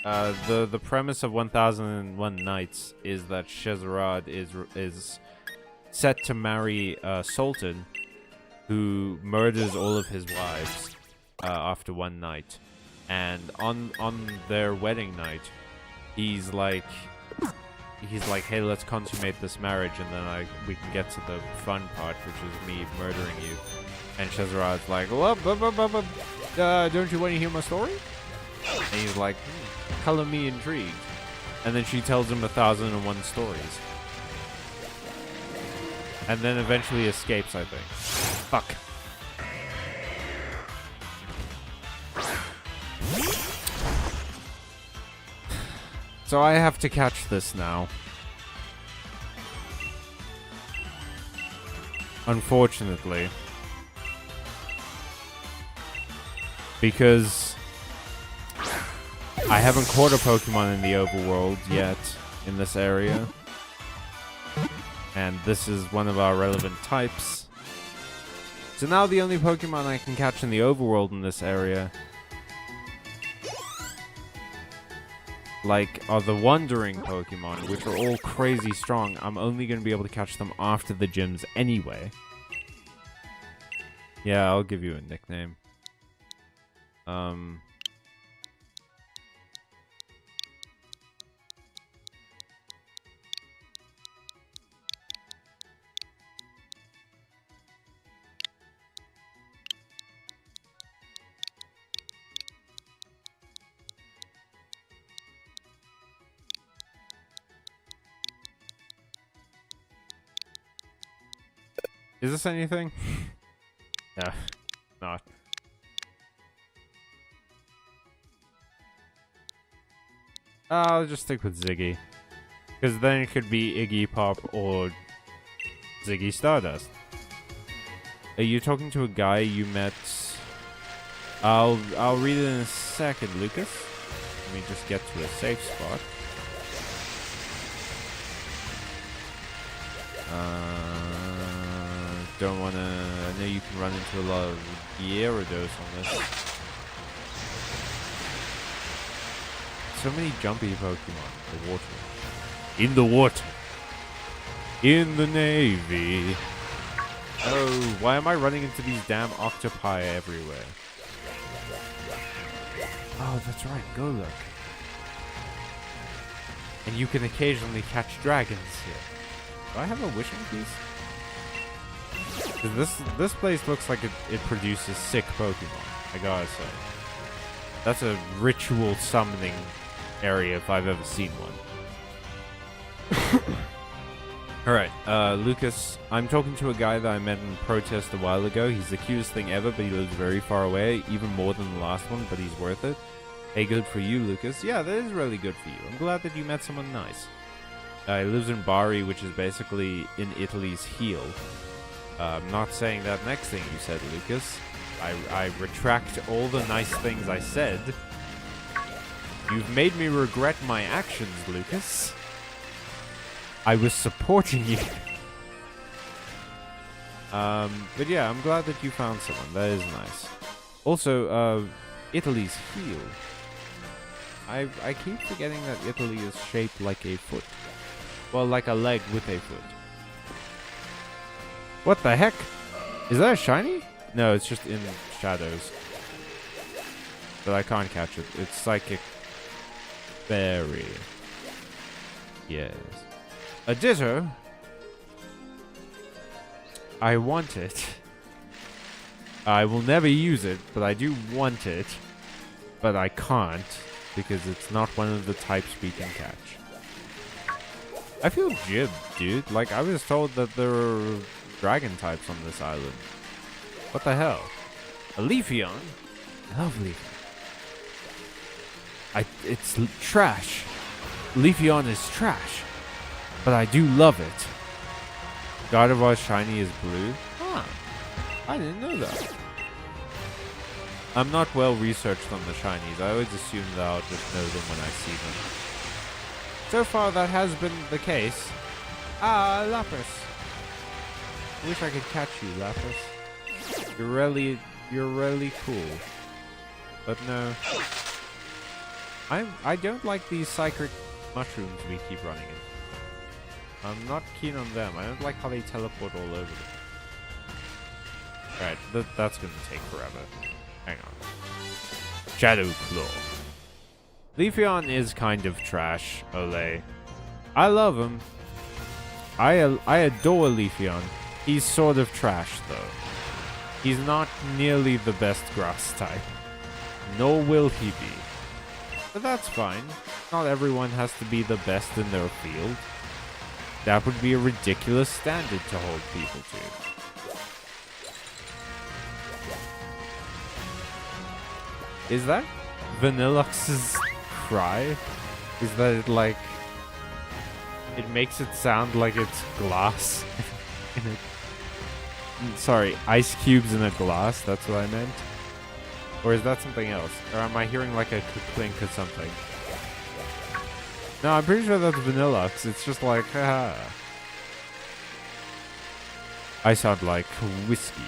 The premise of 1001 Nights is that Shezarad is set to marry a sultan who murders all of his wives after one night, and on their wedding night, he's like, hey, let's consummate this marriage, and then we can get to the fun part, which is me murdering you. And Shezarad's like, well, don't you want to hear my story? And he's like, color me intrigued. And then she tells him 1001 stories. And then eventually escapes, I think. Fuck. So I have to catch this now. Unfortunately. Because I haven't caught a Pokemon in the overworld yet in this area. And this is one of our relevant types. So now the only Pokemon I can catch in the overworld in this area, like, are the Wandering Pokemon, which are all crazy strong. I'm only going to be able to catch them after the gyms anyway. Yeah, I'll give you a nickname. Um... Is this anything? No, not. I'll just stick with Ziggy. Because then it could be Iggy Pop or Ziggy Stardust. Are you talking to a guy you met? I'll read it in a second, Lucas. Let me just get to a safe spot. Don't wanna... I know you can run into a lot of Gyarados on this. So many jumpy Pokemon. The water. In the water. In the Navy. Oh, why am I running into these damn octopi everywhere? Oh, that's right. Golurk. And you can occasionally catch dragons here. Do I have a wishing piece? This place looks like it produces sick Pokemon, I gotta say. That's a ritual summoning area if I've ever seen one. Alright, Lucas, I'm talking to a guy that I met in protest a while ago. He's the cutest thing ever, but he lives very far away, even more than the last one, but he's worth it. Hey, good for you, Lucas. Yeah, that is really good for you. I'm glad that you met someone nice. He lives in Bari, which is basically in Italy's heel. I'm not saying that next thing you said, Lucas. I retract all the nice things I said. You've made me regret my actions, Lucas. I was supporting you. But yeah, I'm glad that you found someone. That is nice. Also, Italy's heel. I keep forgetting that Italy is shaped like a foot. Well, like a leg with a foot. What the heck? Is that a shiny? No, it's just in shadows. But I can't catch it. It's psychic berry. Yes. A Ditto? I want it. I will never use it, but I do want it. But I can't, because it's not one of the types we can catch. I feel jibbed, dude. Like, I was told that there are dragon types on this island. What the hell? A Leafeon? I love Leafeon. It's trash. Leafeon is trash. But I do love it. Gardevoir's shiny is blue? Huh. I didn't know that. I'm not well researched on the shinies. I always assume that I'll just know them when I see them. So far that has been the case. Ah, Lapras. I wish I could catch you, Lapras. You're really cool. But no. I don't like these psychic mushrooms we keep running in. I'm not keen on them. I don't like how they teleport all over them. Alright, that's gonna take forever. Hang on. Shadow Claw. Leafeon is kind of trash, Olay. I love him. I adore Leafeon. He's sort of trash, though. He's not nearly the best grass type. Nor will he be. But that's fine. Not everyone has to be the best in their field. That would be a ridiculous standard to hold people to. Is that Vanillux's cry? Is that it like... It makes it sound like it's glass. Sorry, ice cubes in a glass, that's what I meant? Or is that something else? Or am I hearing like a clink or something? No, I'm pretty sure that's Vanillux. It's just like, haha. I sound like whiskey.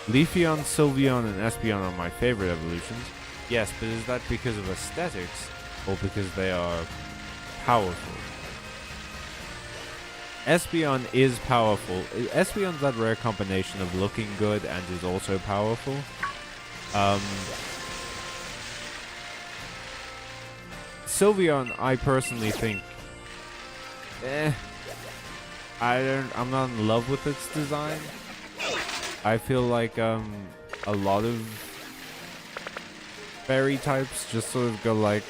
Leafeon, Sylveon, and Espeon are my favorite evolutions. Yes, but is that because of aesthetics, or because they are powerful? Espeon is powerful. Espeon's that rare combination of looking good and is also powerful. Sylveon, I personally think, I'm not in love with its design. I feel like a lot of fairy types just sort of go like,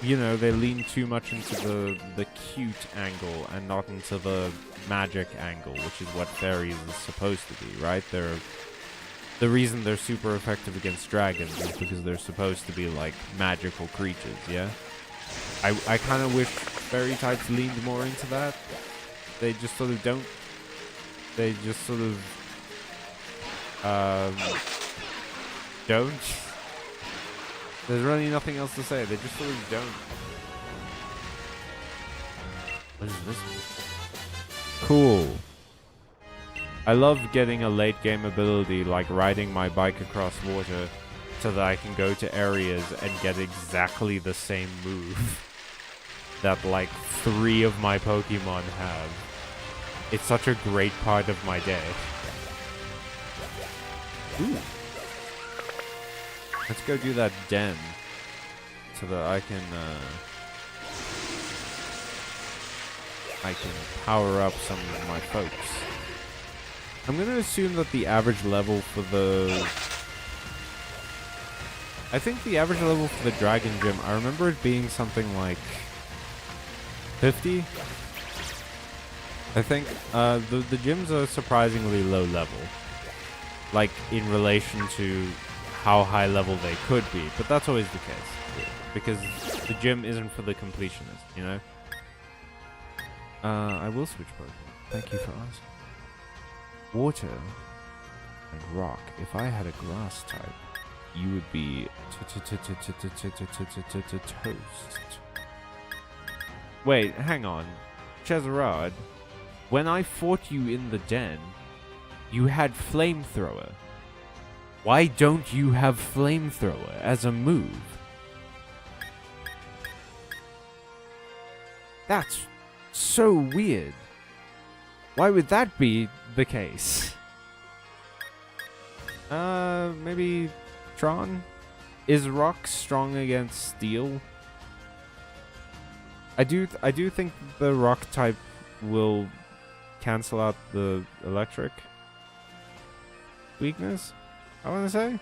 you know, they lean too much into the cute angle and not into the magic angle, which is what fairies is supposed to be, right? The reason they're super effective against dragons is because they're supposed to be like magical creatures, yeah? I kind of wish fairy types leaned more into that. They just sort of don't. They just sort of don't. There's really nothing else to say. They just sort of don't. What is this? Cool. I love getting a late game ability like riding my bike across water so that I can go to areas and get exactly the same move that like 3 of my Pokemon have. It's such a great part of my day. Ooh. Let's go do that den so that I can power up some of my folks. I'm going to assume that the average level for I think the average level for the Dragon Gym, I remember it being something like 50? I think the gyms are surprisingly low level. Like, in relation to how high level they could be. But that's always the case. Because the gym isn't for the completionist, you know? I will switch Pokemon. Thank you for asking. Water and rock. If I had a grass type, you would be toast. Wait, hang on. Chezarad, when I fought you in the den, you had Flamethrower. Why don't you have Flamethrower as a move? That's so weird. Why would that be the case? Maybe Tron? Is rock strong against steel? I do think the rock type will cancel out the electric weakness, I want to say.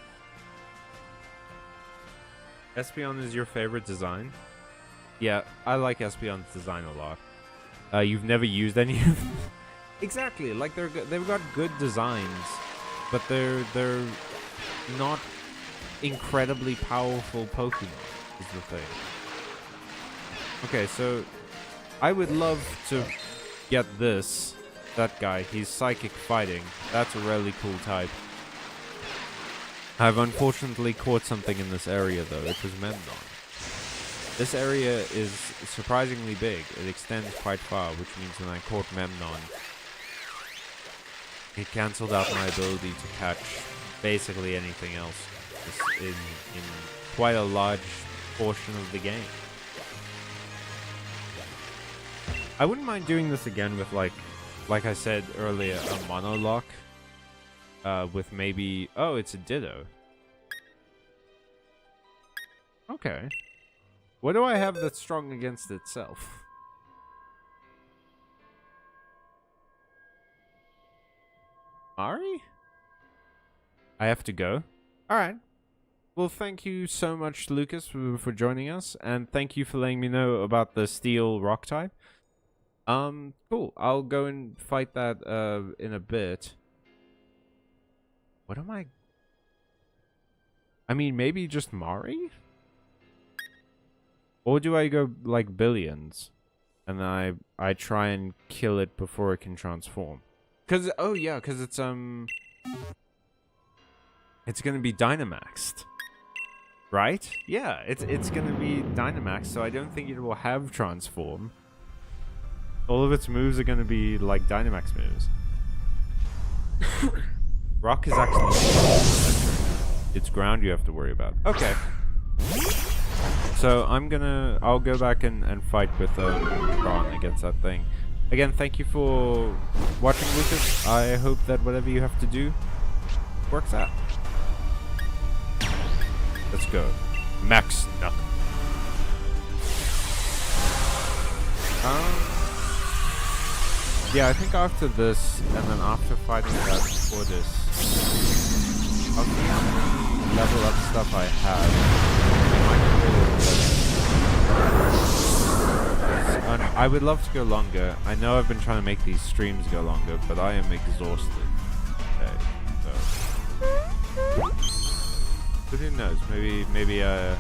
Espeon is your favorite design? Yeah, I like Espeon's design a lot. You've never used any of them? Exactly, like they've got good designs, but they're not incredibly powerful Pokemon, is the thing. Okay, so I would love to get that guy. He's psychic fighting. That's a really cool type. I've unfortunately caught something in this area though. It was Memnon. This area is surprisingly big. It extends quite far, which means when I caught Memnon, it cancelled out my ability to catch basically anything else in quite a large portion of the game. I wouldn't mind doing this again with like I said earlier, a monolock. With maybe... Oh, it's a Ditto. Okay. What do I have that's strong against itself? Ari? I have to go? Alright. Well, thank you so much, Lucas, for joining us. And thank you for letting me know about the steel rock type. Cool. I'll go and fight that in a bit. What am I mean, maybe just Mari? Or do I go, like, Billions? And then I try and kill it before it can transform. Cause, oh yeah, cause it's gonna be Dynamaxed. Right? Yeah, it's gonna be Dynamaxed, so I don't think it will have Transform. All of its moves are gonna be, like, Dynamax moves. Rock is actually... It's ground you have to worry about. Okay. So I'll go back and fight with Ron against that thing. Again, thank you for watching, Lucas. I hope that whatever you have to do works out. Let's go. Max Knuckle. Yeah, I think after this, and then after fighting that Cordis, I'll see how many level up stuff I have. I would love to go longer. I know I've been trying to make these streams go longer, but I am exhausted. Okay, so. But who knows? Maybe I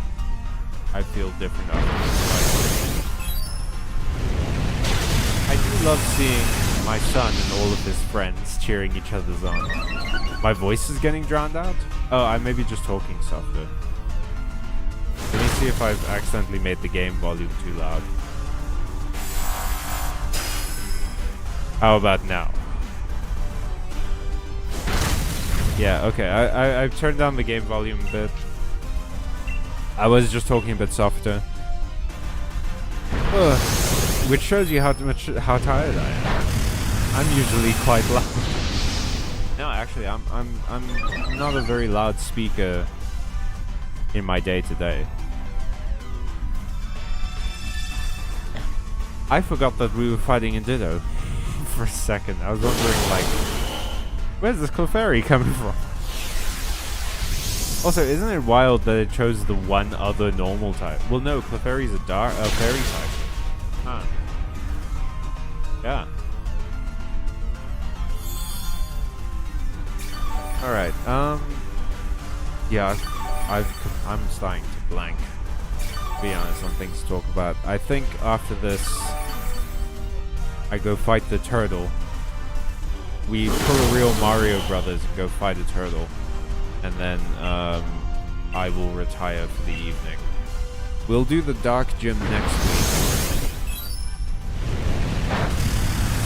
feel different after this fight. I do love seeing my son and all of his friends cheering each other's on. My voice is getting drowned out? Oh, I may be just talking softer. Let me see if I've accidentally made the game volume too loud. How about now? Yeah, okay. I've turned down the game volume a bit. I was just talking a bit softer. Ugh. Which shows you how tired I am. I'm usually quite loud. No, actually, I'm not a very loud speaker in my day-to-day. I forgot that we were fighting in Ditto for a second. I was wondering, like, where's this Clefairy coming from? Also, isn't it wild that it chose the one other normal type? Well, no, Clefairy's a fairy type. Huh. Yeah. Alright, yeah, I'm starting to blank, to be honest, on things to talk about. I think after this, I go fight the turtle. We pull a real Mario Brothers and go fight a turtle. And then, I will retire for the evening. We'll do the Dark Gym next week.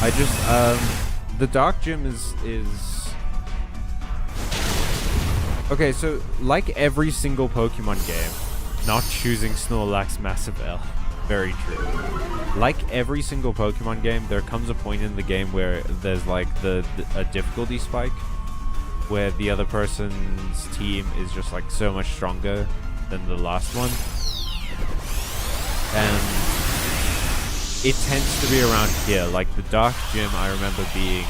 I just, the Dark Gym is... Okay, so, like every single Pokemon game, not choosing Snorlax Massive L. Very true. Like every single Pokemon game, there comes a point in the game where there's like a difficulty spike, where the other person's team is just like so much stronger than the last one. And it tends to be around here. Like the Dark Gym, I remember being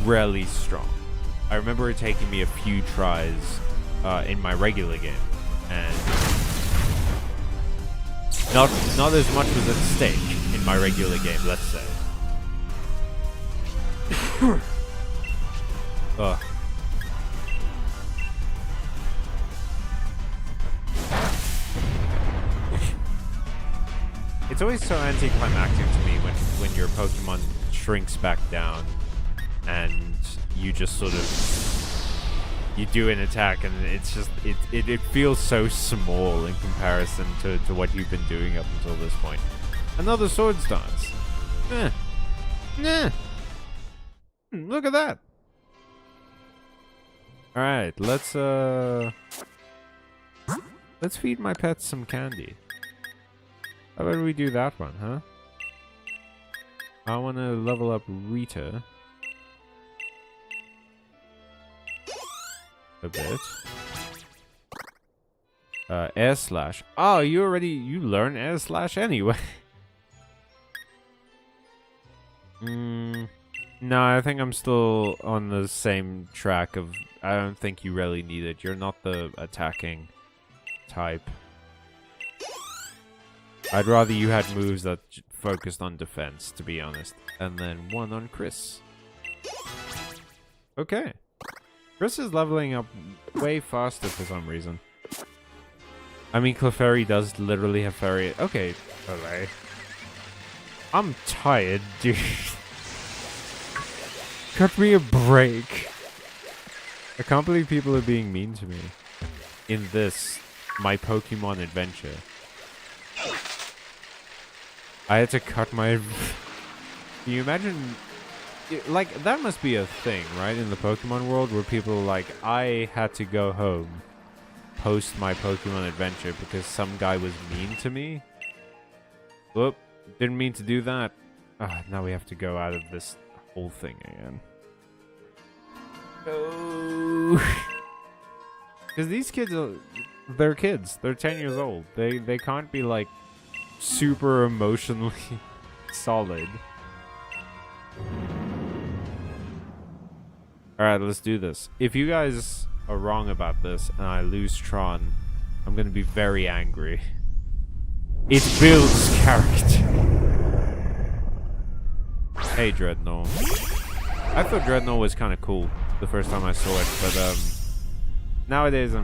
really strong. I remember it taking me a few tries in my regular game, and not as much was at stake in my regular game, let's say. Ugh. It's always so anticlimactic to me when your Pokemon shrinks back down and you just sort of you do an attack and it's just it feels so small in comparison to what you've been doing up until this point. Another Swords Dance. Nah. Look at that. Alright, let's feed my pets some candy. How about we do that one, huh? I want to level up Rita a bit. Air Slash. Oh, you learn Air Slash anyway. No, I think I'm still on the same track of I don't think you really need it. You're not the attacking type. I'd rather you had moves that focused on defense, to be honest. And then one on Chris. Okay. Chris is leveling up way faster for some reason. I mean, Clefairy does literally have fairy... Okay, alright. I'm tired, dude. Cut me a break. I can't believe people are being mean to me. In this, my Pokemon adventure. I had to cut my... Can you imagine... Like, that must be a thing, right? In the Pokemon world, where people are like, I had to go home post my Pokemon adventure because some guy was mean to me. Whoop. Didn't mean to do that. Now we have to go out of this whole thing again. No. Because these kids are... they're kids. They're 10 years old. They can't be like super emotionally solid. Alright, let's do this. If you guys are wrong about this and I lose Tron, I'm gonna be very angry. It builds character. Hey, Dreadnought. I thought Dreadnought was kind of cool the first time I saw it, but nowadays I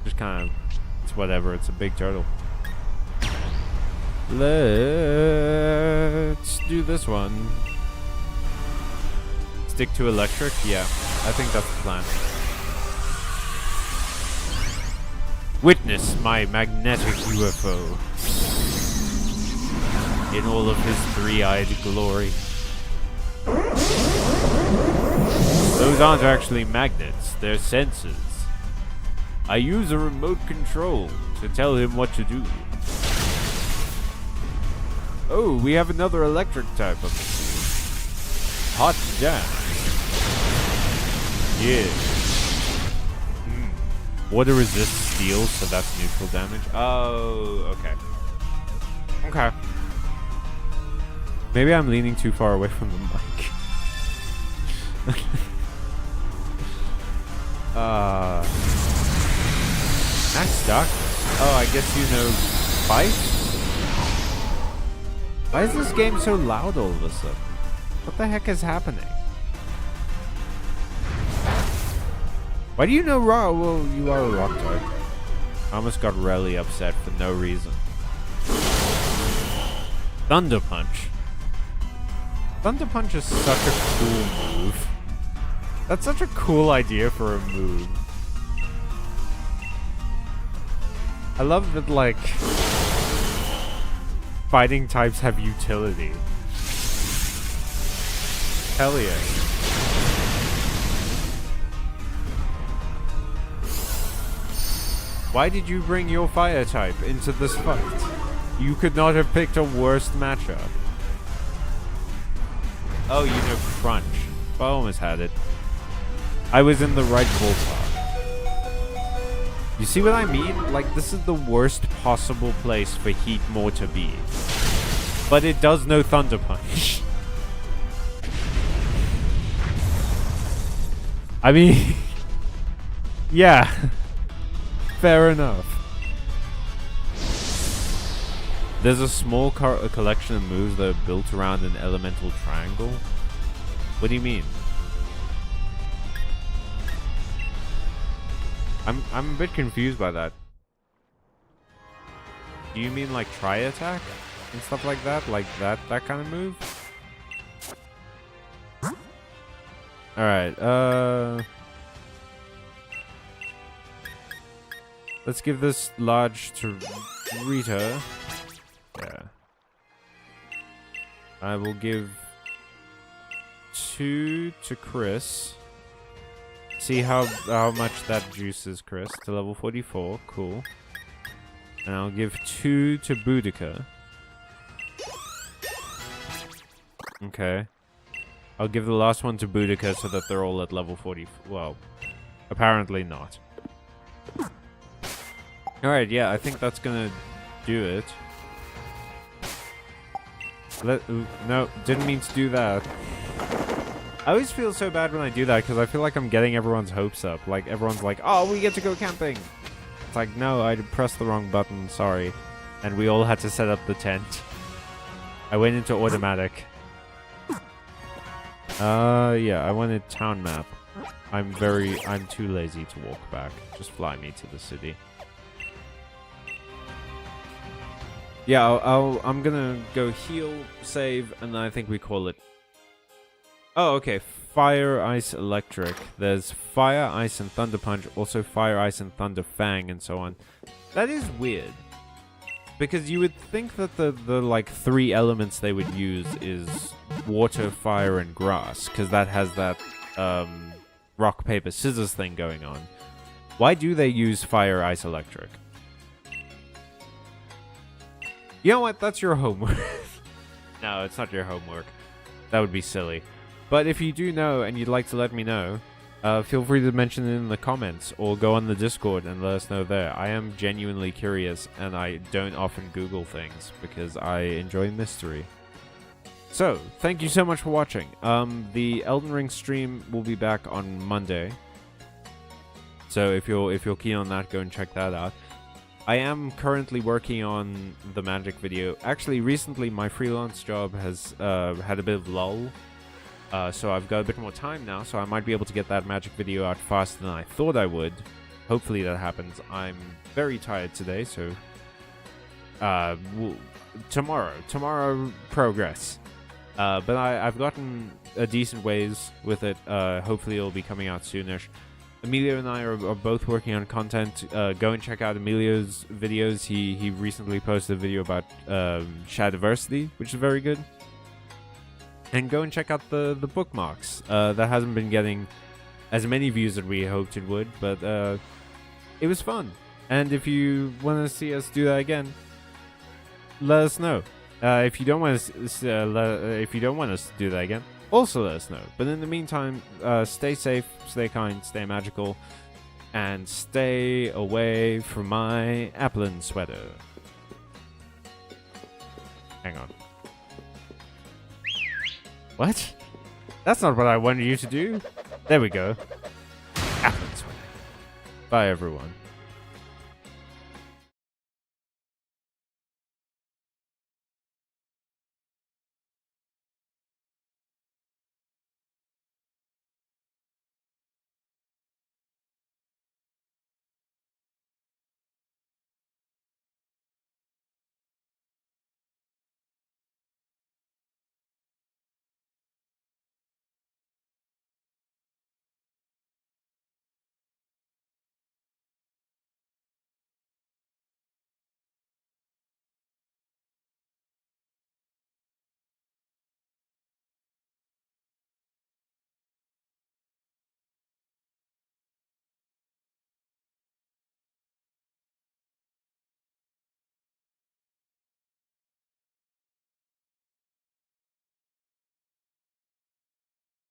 just kind of, it's whatever. It's a big turtle. Let's do this one. Stick to electric? Yeah, I think that's the plan. Witness my magnetic UFO in all of his three-eyed glory. Those aren't actually magnets, they're sensors. I use a remote control to tell him what to do. Oh, we have another electric type of hot damn. Yeah. Water resists steel, so that's neutral damage. Oh, okay. Okay. Maybe I'm leaning too far away from the mic. Max Duck? Oh, I guess you know Byte? Why is this game so loud all of a sudden? What the heck is happening? Why do you know Rock? Well, you are a rock type. I almost got really upset for no reason. Thunder Punch. Thunder Punch is such a cool move. That's such a cool idea for a move. I love that, like, fighting types have utility. Hell yeah. Why did you bring your fire type into this fight? You could not have picked a worse matchup. Oh, you know Crunch. I almost had it. I was in the right ballpark. You see what I mean? Like, this is the worst possible place for Heatmore to be. But it does no Thunder Punch. I mean... yeah. Fair enough. There's a small collection of moves that are built around an elemental triangle. What do you mean? I'm a bit confused by that. Do you mean like tri-attack and stuff like that? Like that kind of move? Alright, let's give this large to Rita. Yeah. I will give 2 to Chris. See how much that juices Chris to level 44. Cool. And I'll give 2 to Boudica. Okay. I'll give the last one to Boudica so that they're all at level 40. Well, apparently not. Alright, yeah, I think that's gonna do it. No, didn't mean to do that. I always feel so bad when I do that because I feel like I'm getting everyone's hopes up. Like, everyone's like, oh, we get to go camping. It's like, no, I pressed the wrong button, sorry. And we all had to set up the tent. I went into automatic. Yeah, I wanted town map. I'm too lazy to walk back. Just fly me to the city. Yeah, I'm gonna go heal, save, and I think we call it... Oh, okay. Fire, Ice, Electric. There's Fire, Ice, and Thunder Punch. Also Fire, Ice, and Thunder Fang, and so on. That is weird. Because you would think that the like 3 elements they would use is water, fire, and grass. Because that has that rock, paper, scissors thing going on. Why do they use Fire, Ice, Electric? You know what? That's your homework. No, it's not your homework. That would be silly. But if you do know and you'd like to let me know, feel free to mention it in the comments or go on the Discord and let us know there. I am genuinely curious, and I don't often Google things because I enjoy mystery. So, thank you so much for watching. The Elden Ring stream will be back on Monday. So if you're keen on that, go and check that out. I am currently working on the magic video. Actually, recently my freelance job has had a bit of lull. So I've got a bit more time now, so I might be able to get that magic video out faster than I thought I would. Hopefully that happens. I'm very tired today, so tomorrow progress. But I've gotten a decent ways with it. Hopefully it'll be coming out soonish. Emilio and I are both working on content. Go and check out Emilio's videos. He recently posted a video about Shadiversity, which is very good. And go and check out the bookmarks. That hasn't been getting as many views as we hoped it would, but it was fun. And if you want to see us do that again, let us know. If you don't want us, if you don't want us to do that again, also let us know. But in the meantime, stay safe, stay kind, stay magical, and stay away from my Applin sweater. Hang on. What? That's not what I wanted you to do. There we go. Applin sweater. Bye, everyone.